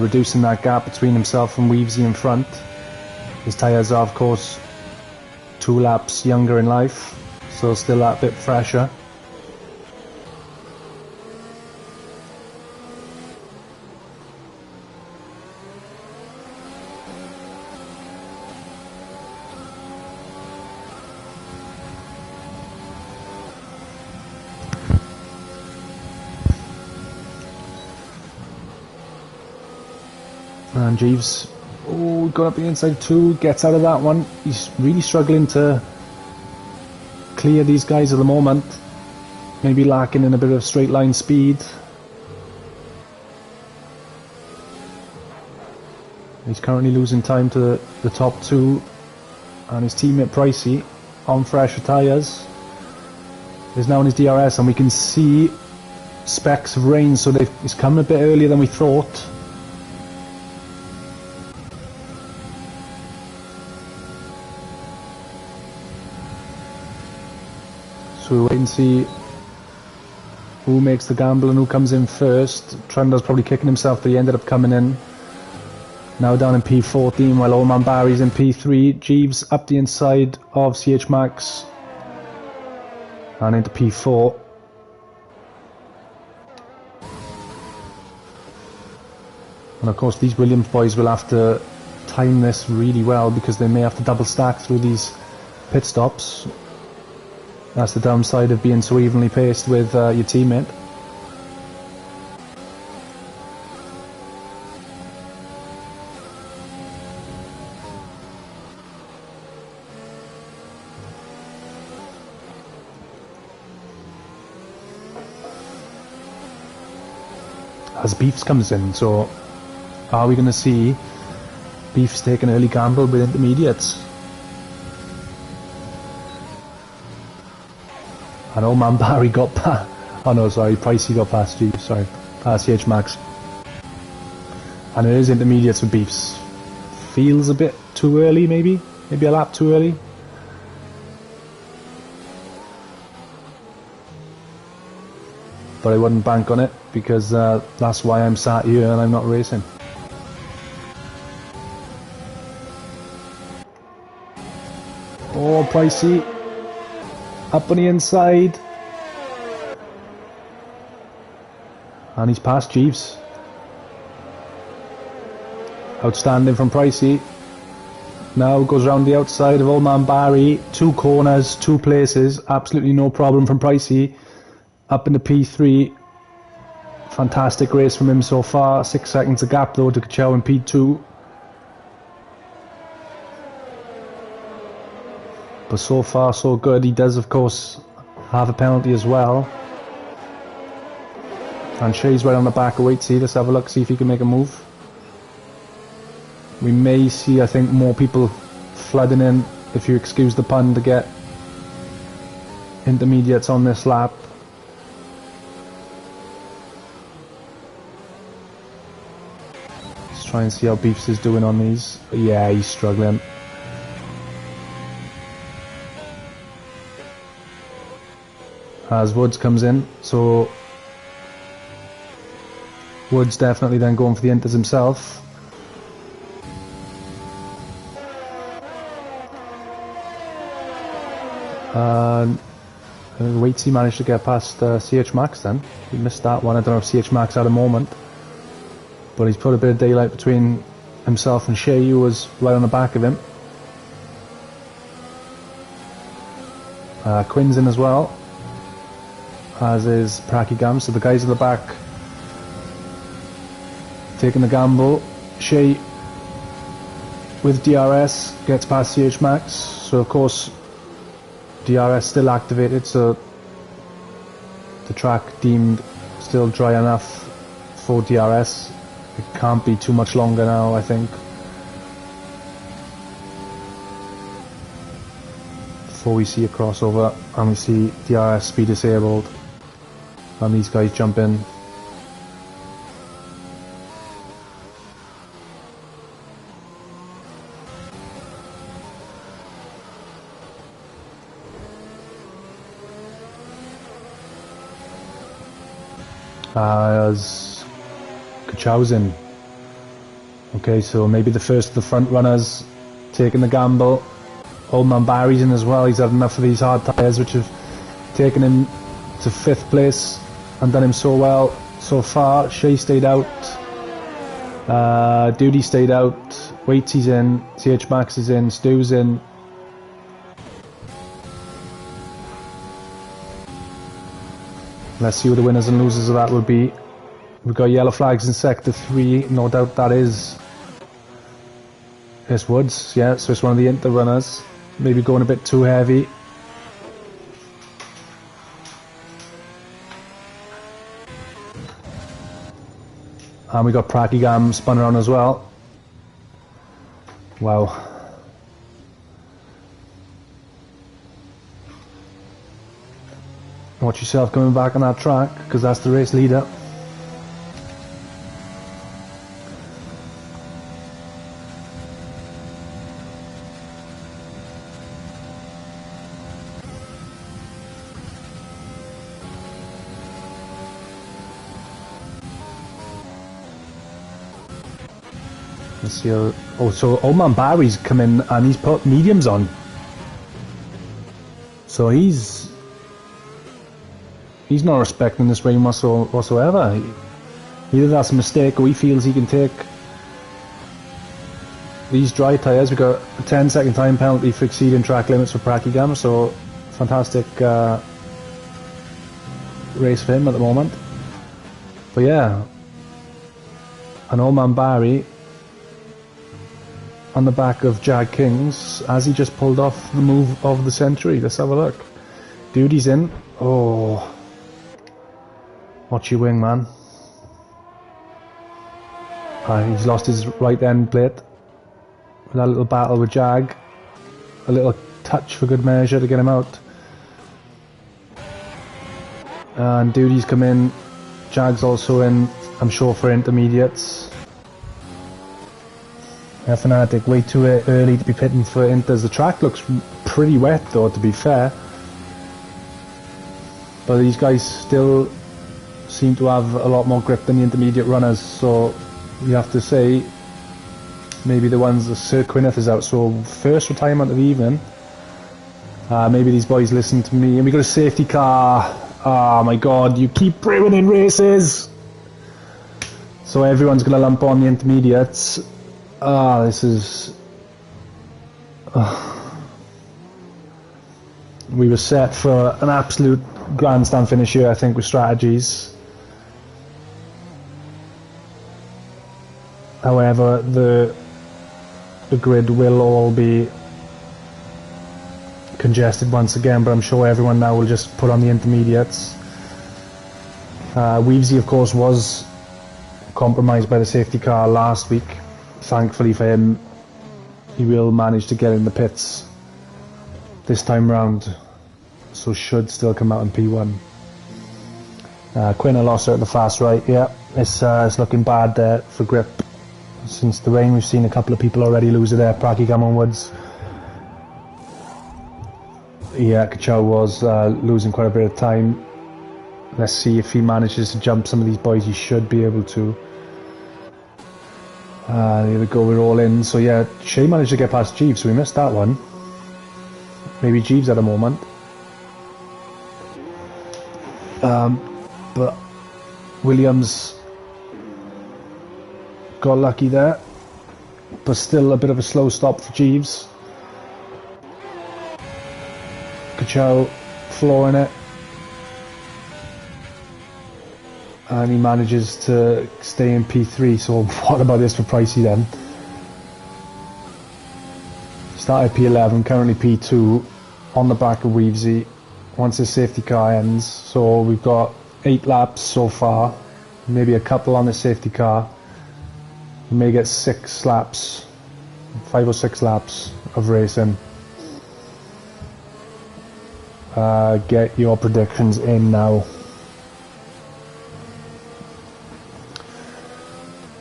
reducing that gap between himself and Weavesy in front. His tyres are of course 2 laps younger in life, so still that bit fresher. And Jeeves, oh, got up the inside too, gets out of that one. He's really struggling to clear these guys at the moment. Maybe lacking in a bit of straight line speed. He's currently losing time to the top 2, and his teammate Pricey on fresher tyres is now in his DRS, and we can see specks of rain, so he's coming a bit earlier than we thought. So we'll wait and see who makes the gamble and who comes in first. Trunders probably kicking himself, but he ended up coming in. Now down in P14 while Old Man Barry's in P3. Jeeves up the inside of CH Max and into P4. And of course these Williams boys will have to time this really well, because they may have to double stack through these pit stops. That's the downside of being so evenly paced with your teammate. As Beefs comes in, so are we going to see Beefs take an early gamble with intermediates? And Old Man Barry got past, oh no sorry, Pricey got past Jeeves, sorry, past CH Max. And it is intermediates with Beefs. Feels a bit too early maybe a lap too early. But I wouldn't bank on it, because that's why I'm sat here and I'm not racing. Oh, Pricey up on the inside, and he's past Jeeves. Outstanding from Pricey. Now goes round the outside of Old Man Barry. 2 corners, 2 places. Absolutely no problem from Pricey. Up into P3. Fantastic race from him so far. 6 seconds of gap though to Kachow in P2. But so far so good. He does of course have a penalty as well. And Shea's right on the back of Waitsy. Let's have a look, see if he can make a move. We may see, I think, more people flooding in, if you excuse the pun, to get intermediates on this lap. Let's try and see how Beefs is doing on these. Yeah, he's struggling. As Woods comes in, so Woods definitely then going for the inters himself. Waitsy managed to get past CH Max then. He missed that one. I don't know if CH Max had a moment, but he's put a bit of daylight between himself and Shea, who was right on the back of him. Quinn's in as well, as is Pracky Gam. So the guys at the back taking the gamble. Shea with DRS gets past CH Max, so of course DRS still activated, so the track deemed still dry enough for DRS. It can't be too much longer now, I think, before we see a crossover and we see DRS be disabled and these guys jump in. As Kachow's in. Okay, so maybe the first of the front runners taking the gamble. Old Man Barry's in as well. He's had enough of these hard tyres which have taken him to 5th place and done him so well so far. Shea stayed out. Duty stayed out. Waitsy's in. CH Max is in. Stu's in. Let's see who the winners and losers of that will be. We've got yellow flags in sector 3. No doubt that is Woods. Yeah, so it's one of the inter runners. Maybe going a bit too heavy. And we got Pracky Gam spun around as well. Wow. Watch yourself coming back on that track, because that's the race leader. Let's see how... Oh, so Old Man Barry's come in and he's put mediums on. So he's not respecting this rain whatsoever. Either that's a mistake or he feels he can take these dry tyres. We've got a 10-second time penalty for exceeding track limits for Pracky Gam, so fantastic race for him at the moment. But yeah, an Old Man Barry on the back of Jag Kings as he just pulled off the move of the century. Let's have a look. Duty's in. Oh, watch your wing, man. He's lost his right end plate. That little battle with Jag. A little touch for good measure to get him out. And Duty's come in. Jag's also in, I'm sure, for intermediates. Yeah, Fnatic, way too early to be pitting for inters. The track looks pretty wet though, to be fair. But these guys still seem to have a lot more grip than the intermediate runners, so you have to say maybe the ones that Sir Quineth is out, so first retirement of the evening. Maybe these boys listen to me. And we got a safety car. Oh my god, you keep brewing in races. So everyone's going to lump on the intermediates. This is... we were set for an absolute grandstand finish here, I think, with strategies. However, the grid will all be congested once again, but I'm sure everyone now will just put on the intermediates. Weavesy, of course, was compromised by the safety car last week. Thankfully for him, he will manage to get in the pits this time round, so should still come out in P1. Quinn lost her at the fast right. Yeah, it's looking bad there for grip. Since the rain, we've seen a couple of people already lose it there. Praki come onwards. Yeah, Kachau was losing quite a bit of time. Let's see if he manages to jump some of these boys. He should be able to. There we go, we're all in. So yeah, Shea managed to get past Jeeves, so we missed that one. Maybe Jeeves at a moment. But Williams got lucky there. But still a bit of a slow stop for Jeeves. Kachau flooring it. And he manages to stay in P3, so what about this for Pricey then? Started P11, currently P2, on the back of Weavesy, once his safety car ends. So we've got 8 laps so far, maybe a couple on the safety car. We may get 6 laps, 5 or 6 laps of racing. Get your predictions in now.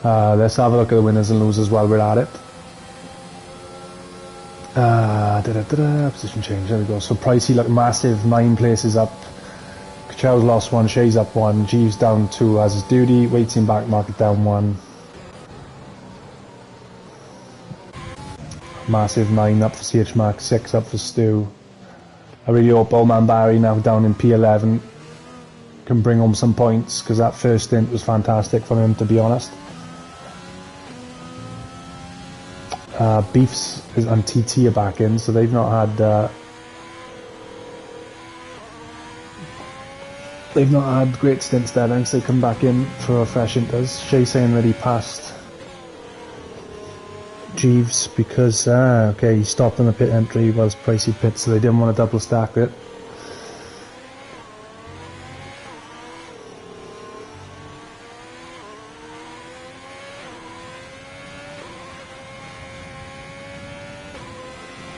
Let's have a look at the winners and losers while we're at it. Position change, there we go. So Pricey looked massive, 9 places up. Kachau's lost 1, Shea's up 1, Jeeves down 2 as his duty, Waiting back market down 1. Massive 9 up for CH Max, 6 up for Stu. I really hope Old Man Barry, now down in P11, can bring home some points, because that first stint was fantastic from him, to be honest. Beefs and TT are back in, so they've not had great stints there. Thanks, they come back in for fresh inters. Shea saying that he passed Jeeves because okay, he stopped on the pit entry whilst Pricey pit, so they didn't want to double stack it.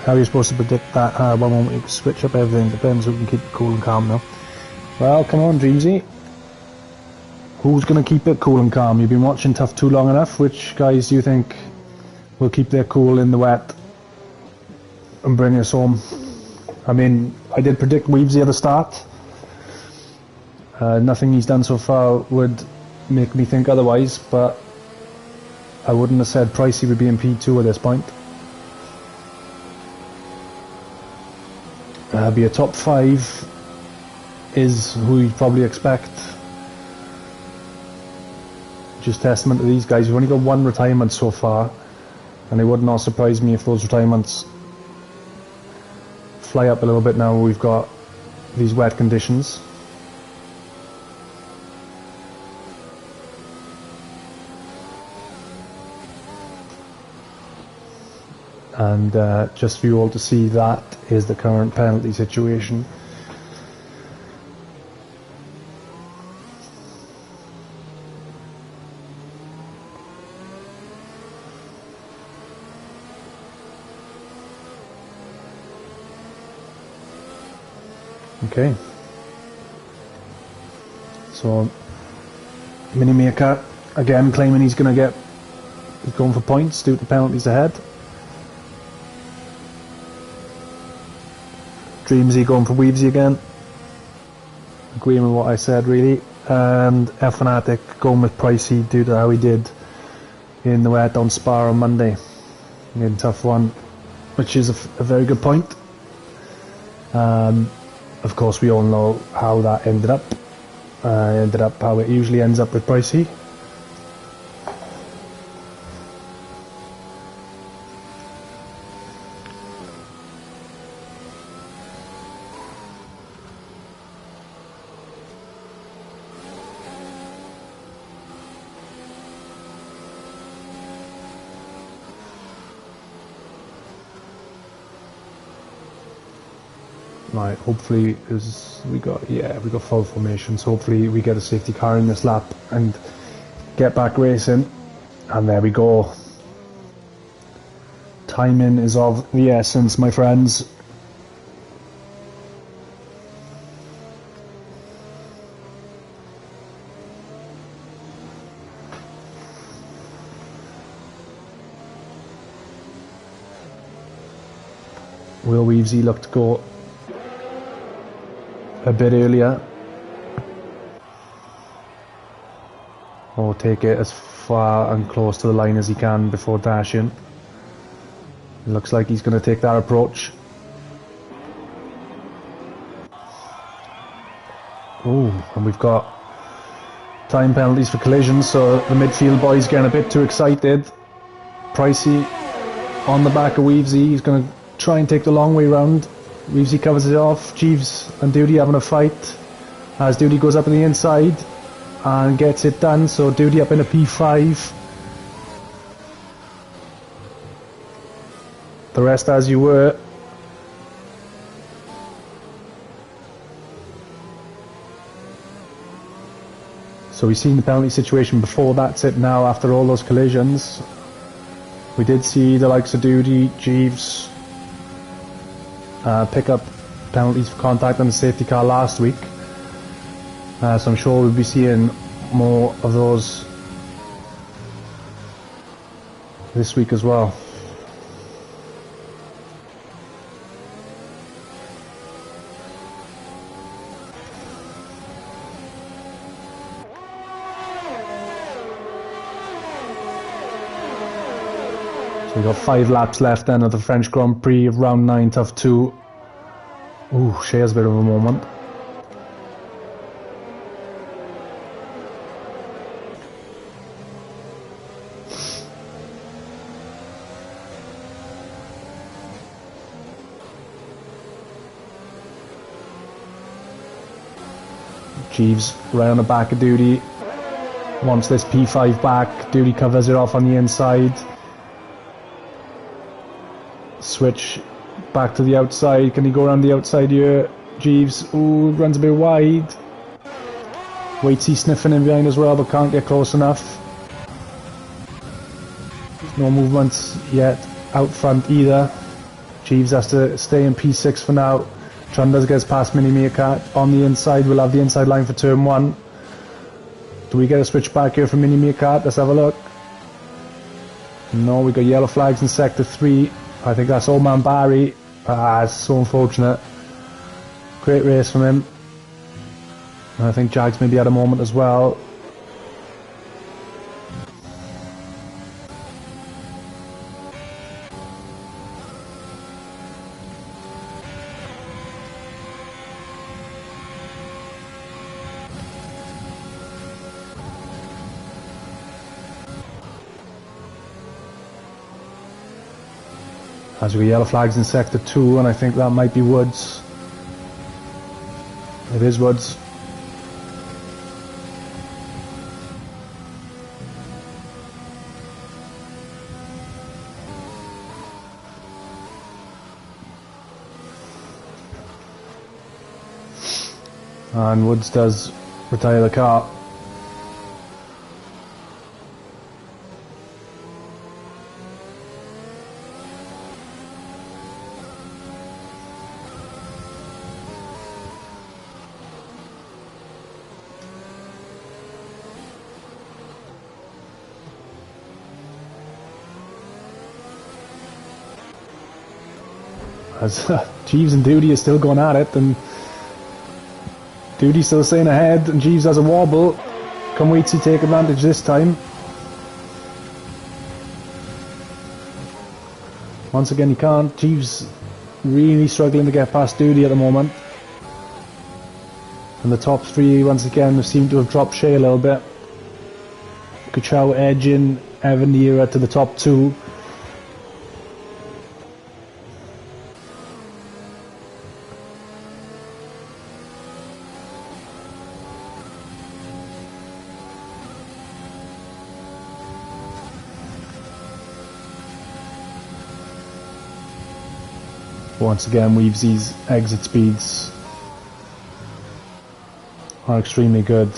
How are you supposed to predict that? One moment you can switch up everything, depends who can keep it cool and calm now. Well, come on, Dreamsy. Who's going to keep it cool and calm? You've been watching TUF2 long enough. Which guys do you think will keep their cool in the wet and bring us home? I mean, I did predict Weavesy at the start. Nothing he's done so far would make me think otherwise, but I wouldn't have said Pricey would be in P2 at this point. Be a top 5 is who you'd probably expect. Just testament to these guys. We've only got 1 retirement so far, and it would not surprise me if those retirements fly up a little bit now we've got these wet conditions. And just for you all to see, that is the current penalty situation. Okay. So Mini Meerkat again claiming he's going for points due to penalties ahead. Dreamsy going for Weavesy again, agreeing with what I said really, and F Fanatic going with Pricey due to how he did in the wet on Spa on Monday in TUF1, which is a very good point. Of course we all know how that ended up. How it usually ends up with Pricey. Right, hopefully we got full formation, so hopefully we get a safety car in this lap and get back racing. And there we go. Timing is of the essence, my friends. Will Weavesy look to go a bit earlier, or take it as far and close to the line as he can before dashing? Looks like he's going to take that approach. Oh, and we've got time penalties for collisions, so the midfield boys getting a bit too excited. Pricey on the back of Weavesy, he's going to try and take the long way round. Weavesy covers it off. Jeeves and Duty having a fight as Duty goes up on the inside and gets it done, so Duty up in a P5. The rest as you were. So we've seen the penalty situation before, that's it now after all those collisions. We did see the likes of Duty, Jeeves pick up penalties for contact on the safety car last week. So I'm sure we'll be seeing more of those this week as well. So we've got 5 laps left then of the French Grand Prix of round 9, TUF2. Ooh, shares a bit of a moment. Jeeves right on the back of Duty. Wants this P5 back. Duty covers it off on the inside. Switch back to the outside. Can he go around the outside here? Jeeves, ooh, runs a bit wide. Waitsy sniffing in behind as well, but can't get close enough. No movements yet out front either. Jeeves has to stay in P6 for now. Trunders gets past Mini Meerkat on the inside. We'll have the inside line for turn 1. Do we get a switch back here from Mini Meerkat? Let's have a look. No, we got yellow flags in sector 3. I think that's Old Man Barry. It's so unfortunate. Great race from him. And I think Jags maybe had a moment as well. As we yellow flags in sector 2, and I think that might be Woods. It is Woods. And Woods does retire the car. As Jeeves and Duty are still going at it, and Duty's still staying ahead, and Jeeves has a wobble. Can Waitsy take advantage this time? Once again he can't. Jeeves really struggling to get past Duty at the moment. And the top 3 once again seem to have dropped Shea a little bit. Kuchao edging Evan Neera to the top 2. Once again, Weavesy's exit speeds are extremely good,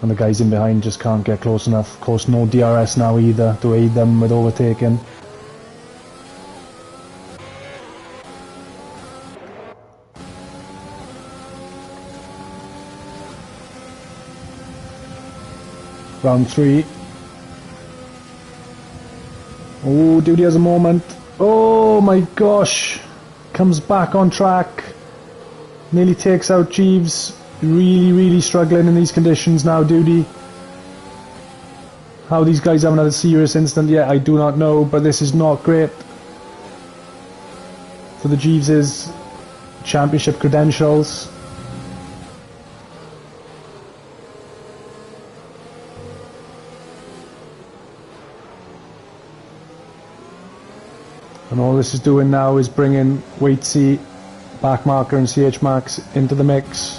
and the guys in behind just can't get close enough. Of course, no DRS now either to aid them with overtaking. Round 3. Oh, Duty has a moment. Oh my gosh. Comes back on track. Nearly takes out Jeeves. Really struggling in these conditions now, Duty. How these guys haven't had a serious incident yet, I do not know, but this is not great for the Jeeves' championship credentials. And all this is doing now is bringing Waitsy, Backmarker and CH Max into the mix.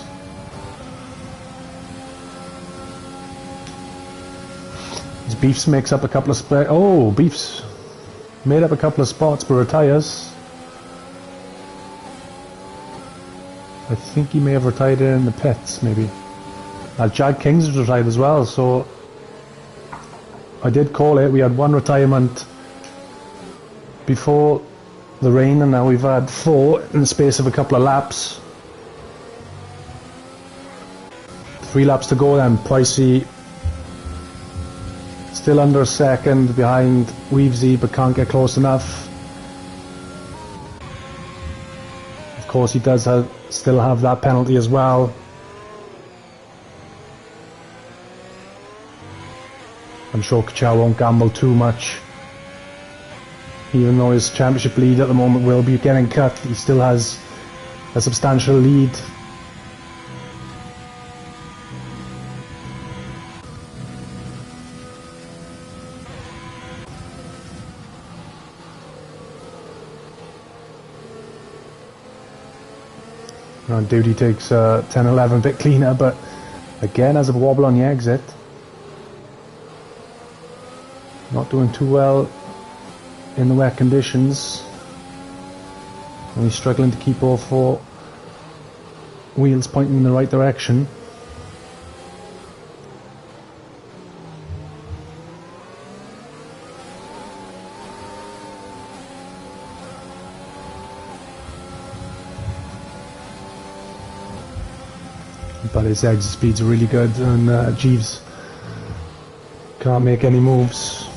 As Beefs makes up a couple of Beefs made up a couple of spots but retires. I think he may have retired in the pits, maybe. Jag Kings was retired as well, so I did call it. We had one retirement before the rain, and now we've had 4 in the space of a couple of laps. 3 laps to go then. Pricey still under a second behind Weavesy, but can't get close enough. Of course, he does still have that penalty as well. I'm sure Kachow won't gamble too much. Even though his championship lead at the moment will be getting cut, he still has a substantial lead. Duty takes 10-11 a bit cleaner, but again has a wobble on the exit. Not doing too well in the wet conditions, and he's struggling to keep all 4 wheels pointing in the right direction. But his exit speeds are really good, and Jeeves can't make any moves.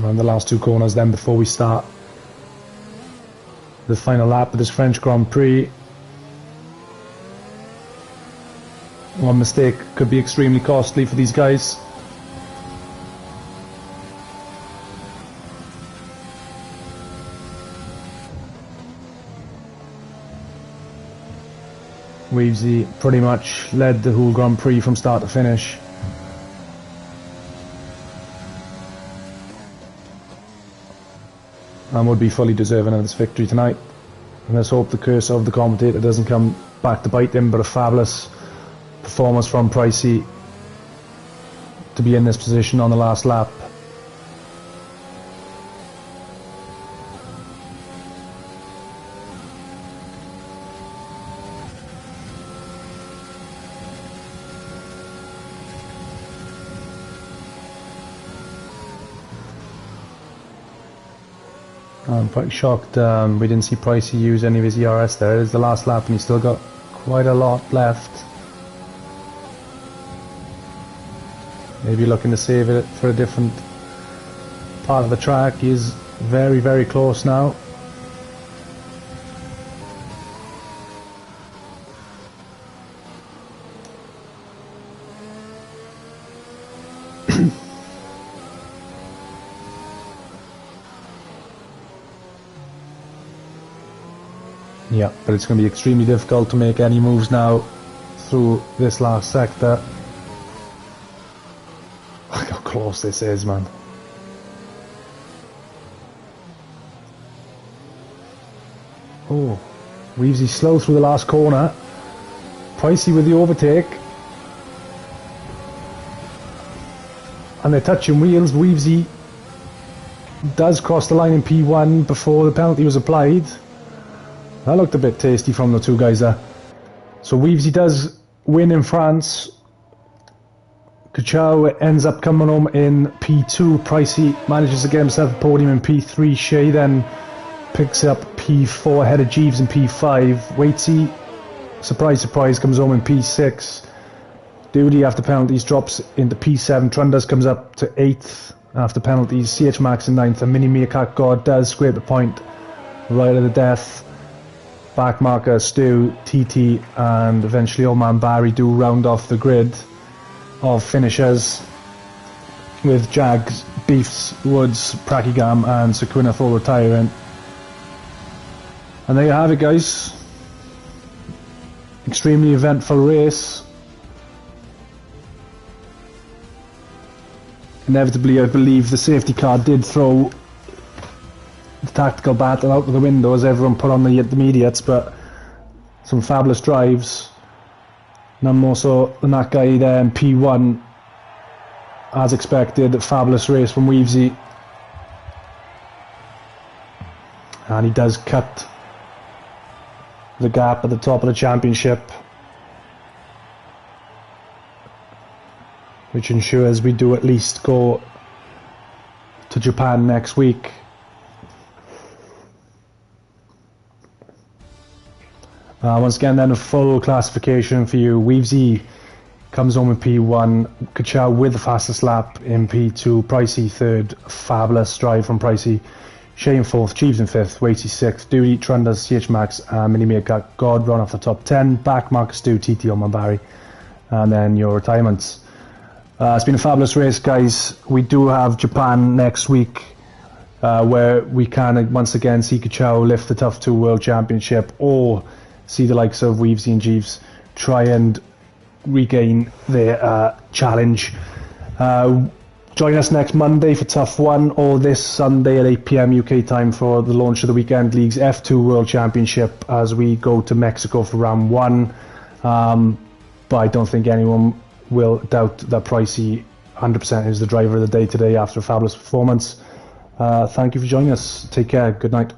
Around the last 2 corners then before we start the final lap of this French Grand Prix. One mistake could be extremely costly for these guys. Weavesy pretty much led the whole Grand Prix from start to finish. And would be fully deserving of this victory tonight. And let's hope the curse of the commentator doesn't come back to bite him, but a fabulous performance from Pricey to be in this position on the last lap. I'm quite shocked we didn't see Pricey use any of his ERS there. It's the last lap and he's still got quite a lot left. Maybe looking to save it for a different part of the track. He's very, very close now. Yeah, but it's going to be extremely difficult to make any moves now through this last sector. Look how close this is, man. Oh, Reevesy slow through the last corner. Pricey with the overtake. And they're touching wheels. Reevesy does cross the line in P1 before the penalty was applied. That looked a bit tasty from the two guys there. So Reevesy does win in France. Kuchao ends up coming home in P2. Pricey manages to get himself a podium in P3. Shea then picks up P4 ahead of Jeeves in P5. Waitsy, surprise, surprise, comes home in P6. Duty after penalties drops into P7. Trunders comes up to 8th after penalties. CH Max in 9th. And Mini Meerkat God does scrape a point right at the death. Backmarker, Stu, TT and eventually Old Man Barry do round off the grid of finishers, with Jags, Beefs, Woods, Prakigam and Sequineth all retiring. And there you have it, guys. Extremely eventful race. Inevitably, I believe the safety car did throw the tactical battle out of the window as everyone put on the intermediates, but some fabulous drives. None more so than that guy there in P1. As expected, a fabulous race from Reevesy. And he does cut the gap at the top of the championship, which ensures we do at least go to Japan next week. Once again then, a full classification for you. Reevesy comes home in P1, Kuchao with the fastest lap in P2, Pricey 3rd, fabulous drive from Pricey, Shea in 4th, Jeeves in 5th, Waitsy 6th, Duty, Trunders, CH Max and Mini Meerkat God run off the top 10, back Marcus Stu, TT on Barry, and then your retirements. It's been a fabulous race, guys. We do have Japan next week, where we can once again see Kuchao lift the TUF2 World Championship, or see the likes of Reevesy and Jeeves try and regain their challenge. Join us next Monday for TUF1, or this Sunday at 8 PM UK time for the launch of the Weekend League's F2 World Championship as we go to Mexico for round 1. But I don't think anyone will doubt that Pricey 100% is the driver of the day today after a fabulous performance. Thank you for joining us. Take care. Good night.